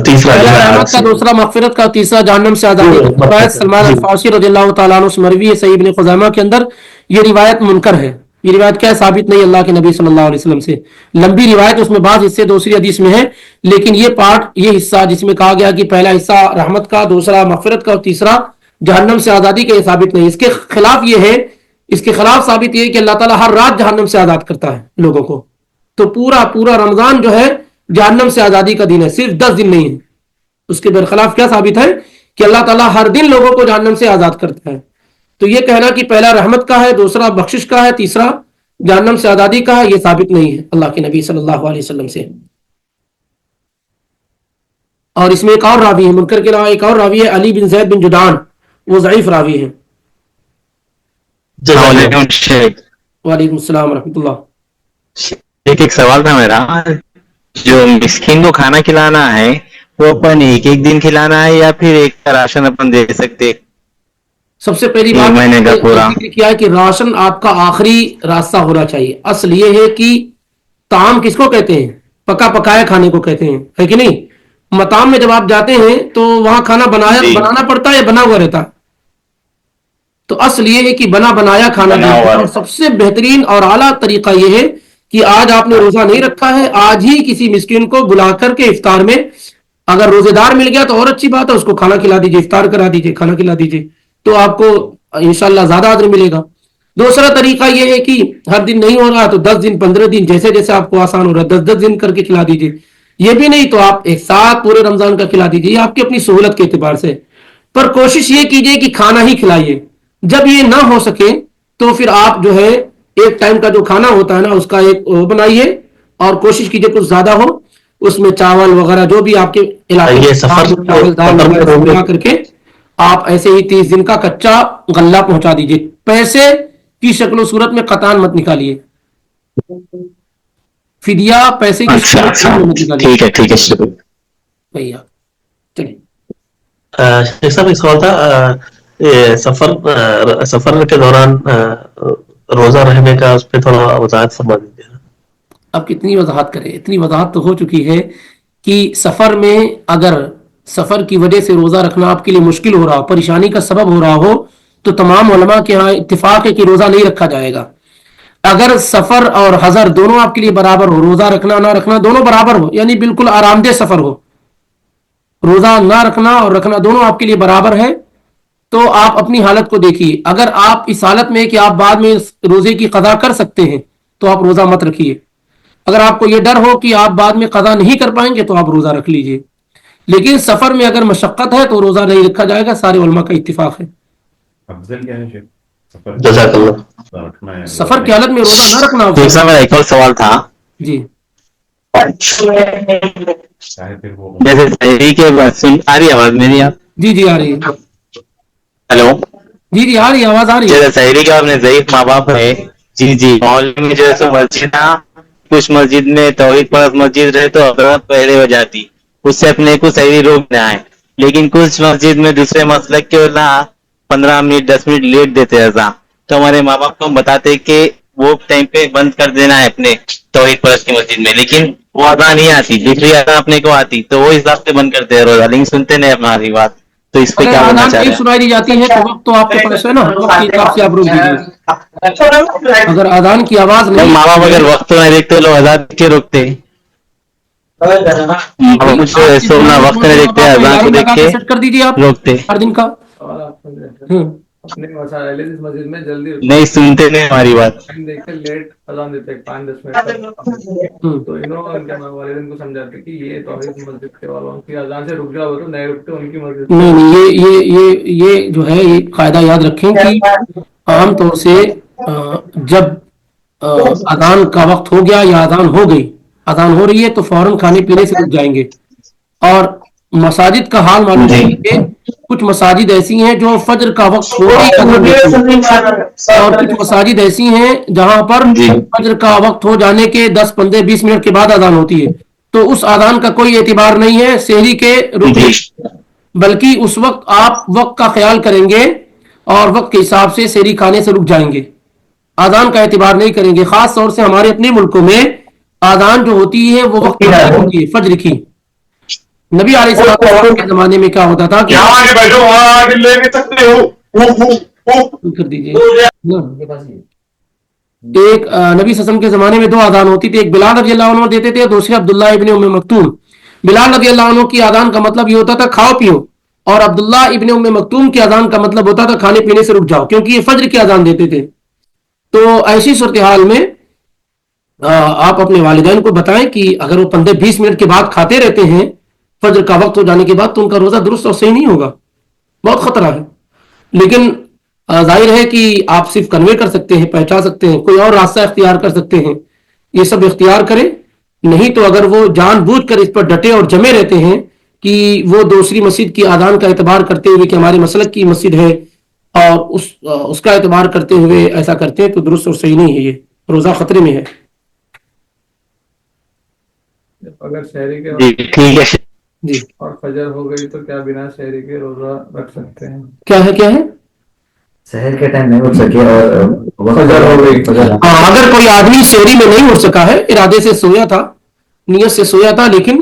تیسرا رحمت کا, دوسرا مغفرت کا, تیسرا جہنم سے آزادی کا. روایت سلمان الفارسی رضی اللہ تعالیٰ عنہ سے مروی ہے صحیح ابن خزیمہ کے اندر. یہ روایت منکر ہے. یہ روایت کیا ثابت نہیں اللہ کے نبی صلی اللہ علیہ وسلم سے. لمبی روایت, اس میں بعض حصے دوسری حدیث میں ہے, لیکن یہ پارٹ, یہ حصہ جس میں کہا گیا کہ پہلا حصہ رحمت کا, دوسرا مغفرت کا اور تیسرا جہنم سے آزادی کا, یہ ثابت نہیں. اس کے خلاف یہ ہے, اس کے خلاف ثابت یہ ہے کہ اللہ تعالیٰ ہر رات جہنم سے آزاد کرتا ہے لوگوں کو. تو پورا رمضان جو ہے جہنم سے آزادی کا دن ہے, صرف 10 دن نہیں ہے. اس کے برخلاف کیا ثابت ہے کہ اللہ تعالیٰ ہر دن لوگوں کو جہنم سے آزاد کرتا ہے. تو یہ کہنا کہ پہلا رحمت کا ہے, دوسرا بخشش کا ہے, تیسرا جہنم سے آزادی کا ہے, یہ ثابت نہیں ہے اللہ کے نبی صلی اللہ علیہ وسلم سے. اور اس میں ایک اور راوی ہے, منکر کے علاوہ ایک اور راوی ہے علی بن زید بن جدعان, وہ ضعیف راوی ہے. وعلیکم السلام ورحمۃ اللہ. ایک سوال تھا میرا, جو مسکین کو کھانا کھلانا ہے وہ اپن ایک دن کھلانا ہے یا پھر ایک کا راشن اپن دے سکتے؟ سب سے پہلی بات مہینے کا پورا کیا ہے کہ راشن آپ کا آخری راستہ ہونا چاہیے. اصل یہ ہے کہ طعام کس کو کہتے ہیں؟ پکا پکایا کھانے کو کہتے ہیں, ہے کہ نہیں؟ مطعم میں جب آپ جاتے ہیں تو وہاں کھانا بنانا پڑتا ہے یا بنا ہوا رہتا؟ تو اصل یہ ہے کہ بنا بنایا کھانا دیتے، اور سب سے بہترین اور اعلیٰ طریقہ یہ ہے کہ آج آپ نے روزہ نہیں رکھا ہے، آج ہی کسی مسکین کو بلا کر کے افطار میں، اگر روزے دار مل گیا تو اور اچھی بات ہے، اس کو کھانا کھلا دیجیے، افطار کرا دیجیے، کھانا کھلا دیجیے، تو آپ کو انشاءاللہ زیادہ اجر ملے گا۔ دوسرا طریقہ یہ ہے کہ ہر دن نہیں ہو رہا تو 10 دن 15 دن جیسے جیسے آپ کو آسان ہو رہا ہے 10 دن کر کے کھلا دیجیے، یہ بھی نہیں تو آپ ایک ساتھ پورے رمضان کا کھلا دیجیے، آپ کی اپنی سہولت کے اعتبار سے، پر کوشش یہ کیجیے کہ کھانا ہی کھلائیے۔ جب یہ نہ ہو سکے تو پھر آپ جو ہے ایک ٹائم کا جو کھانا ہوتا ہے نا اس کا ایک بنائیے، اور کوشش کیجیے کچھ زیادہ ہو، اس میں چاول وغیرہ جو بھی آپ کے علاقے چاول دال ملا کر کے آپ ایسے ہی 30 دن کا کچا غلہ پہنچا دیجیے، پیسے کی شکل و صورت میں قطعاً مت نکالیے، فدیہ پیسے کی شکل میں مت نکالیے۔ ٹھیک ہے شکریہ بھیا چلیے۔ شیخ صاحب ایک سوال تھا، یہ سفر کے دوران روزہ رہنے کا اس پہ تھوڑا وضاحت فرما دیجیے۔ اب کتنی وضاحت کریں، اتنی وضاحت تو ہو چکی ہے کہ سفر میں اگر سفر کی وجہ سے روزہ رکھنا آپ کے لیے مشکل ہو رہا ہو، پریشانی کا سبب ہو رہا ہو، تو تمام علماء کے ہاں اتفاق ہے کہ روزہ نہیں رکھا جائے گا۔ اگر سفر اور حضر دونوں آپ کے لیے برابر ہو، روزہ رکھنا نہ رکھنا دونوں برابر ہو، یعنی بالکل آرام دہ سفر ہو، روزہ نہ رکھنا اور رکھنا دونوں آپ کے لیے برابر ہے، تو آپ اپنی حالت کو دیکھیے۔ اگر آپ اس حالت میں کہ آپ بعد میں روزے کی قضا کر سکتے ہیں تو آپ روزہ مت رکھیے، اگر آپ کو یہ ڈر ہو کہ آپ بعد میں قضا نہیں کر پائیں گے تو آپ روزہ رکھ لیجئے، لیکن سفر میں اگر مشقت ہے تو روزہ نہیں رکھا جائے گا، سارے علماء کا اتفاق ہے۔ افضل کیا ہے شیخ؟ سفر جزاک اللہ۔ رکھنا ہے سفر کی حالت میں روزہ نہ رکھنا شیخ صاحب میرا ایک اور سوال تھا، جی چاہے پھر وہ جیسے شہری کے آ رہی آواز میری؟ آپ جی جی آ رہی ہے، ہیلو، جی جی آ رہی ہے، آواز آ رہی ہے۔ جیسے شہری کا اپنے ضعیف ماں باپ ہے، جی محلے میں جو ہے سو مسجد تھا، کچھ مسجد میں توحید پرست مسجد رہے تو افراد پہلے ہو جاتی، اس سے اپنے کو شہری روک نہ ہے، لیکن کچھ مسجد میں دوسرے مسلک کے علماء 15 منٹ 10 منٹ لیٹ دیتے رضا، تو ہمارے ماں باپ کو ہم بتاتے کہ وہ ٹائم پہ بند کر دینا ہے اپنے توحید پرست کی مسجد میں، لیکن وہ اذان نہیں آتی، دوسری اذان اپنے کو آتی تو وہ حساب سے بند کرتے ہیں روزہ، لیکن سنتے نہیں ہماری بات، تو اس پہ اگر کیا بولنا اذان چاہ نہیں رہے سنائی دی جاتی ہے تو وقت تو آپ کے پاس ہے نا، وقت کے حساب سے آپ روک دیجیے۔ اگر اذان کی آواز ہیں؟ نہیں ماں باپ اگر وقت تو نہیں دیکھتے لوگ اذان کے روکتے، کچھ سونا وقت نہیں دیکھتے اذان کو دیکھ کے سیٹ کر دیجیے آپ روکتے، ہر دن کا۔ اور آپ اپنے مسائل اس مسجد میں جلدی نہیں سنتے نہیں ہماری بات۔ ٹائم دیکھ کے لیٹ اذان دیتے 5-10 منٹ تو انہوں ان کے والدین کو سمجھاتے کہ یہ توحید مسجد کے والوں کی اذان سے رک جاؤ تو نہیں رکتے ان کی مسجد۔ نہیں نہیں، یہ جو ہے یہ قاعدہ یاد رکھیں کہ عام طور سے جب اذان کا وقت ہو گیا یا اذان ہو گئی، اذان ہو رہی ہے تو فوراً کھانے پینے سے رک جائیں گے، اور مساجد کا حال معلوم کیجیے، کچھ مساجد ایسی ہیں جو فجر کا وقت ہو رہی ہے، اور کچھ مساجد ایسی ہیں جہاں پر فجر کا وقت ہو جانے کے 10 15 20 منٹ کے بعد اذان ہوتی ہے، تو اس اذان کا کوئی اعتبار نہیں ہے سحری کے رکنے، بلکہ اس وقت آپ وقت کا خیال کریں گے اور وقت کے حساب سے سحری کھانے سے رک جائیں گے، اذان کا اعتبار نہیں کریں گے۔ خاص طور سے ہمارے اپنے ملکوں میں اذان جو ہوتی ہے وہ وقت کی ہوتی ہے فجر کی۔ نبی علیہ السلام کے زمانے میں کیا ہوتا تھا کہ کر دیجیے، ایک نبی صلی اللہ علیہ وسلم کے زمانے میں 2 اذان ہوتی تھی، ایک بلال رضی اللہ عنہ دیتے تھے، دوسرے عبداللہ ابن ام مکتوم۔ بلال رضی اللہ عنہ کی اذان کا مطلب یہ ہوتا تھا کھاؤ پیو، اور عبداللہ ابن ام مکتوم کی اذان کا مطلب ہوتا تھا کھانے پینے سے رک جاؤ، کیونکہ یہ فجر کی اذان دیتے تھے۔ تو ایسی صورتحال میں آپ اپنے والدین کو بتائیں کہ اگر وہ 15 20 منٹ کے بعد کھاتے رہتے ہیں فجر کا وقت ہو جانے کے بعد تو ان کا روزہ درست اور صحیح نہیں ہوگا، بہت خطرہ ہے۔ لیکن ظاہر ہے کہ آپ صرف کنوے کر سکتے ہیں، پہنچا سکتے ہیں، کوئی اور راستہ اختیار کر سکتے ہیں، یہ سب اختیار کریں، نہیں تو اگر وہ جان بوجھ کر اس پر ڈٹے اور جمے رہتے ہیں کہ وہ دوسری مسجد کی اذان کا اعتبار کرتے ہوئے کہ ہمارے مسلک کی مسجد ہے اور اس کا اعتبار کرتے ہوئے ایسا کرتے ہیں تو درست اور صحیح نہیں ہے، یہ روزہ خطرے میں ہے۔ اگر شہری کے ٹھیک ہے جی اور فجر ہو گئی تو کیا بنا شہری کے روزہ رکھ سکتے ہیں؟ کیا ہے شہر کے ٹائم نہیں اٹھ سکے اور فجر ہو گئی، ہاں، اگر کوئی آدمی شہری میں نہیں اٹھ سکا ہے، ارادے سے سویا تھا، نیت سے سویا تھا، لیکن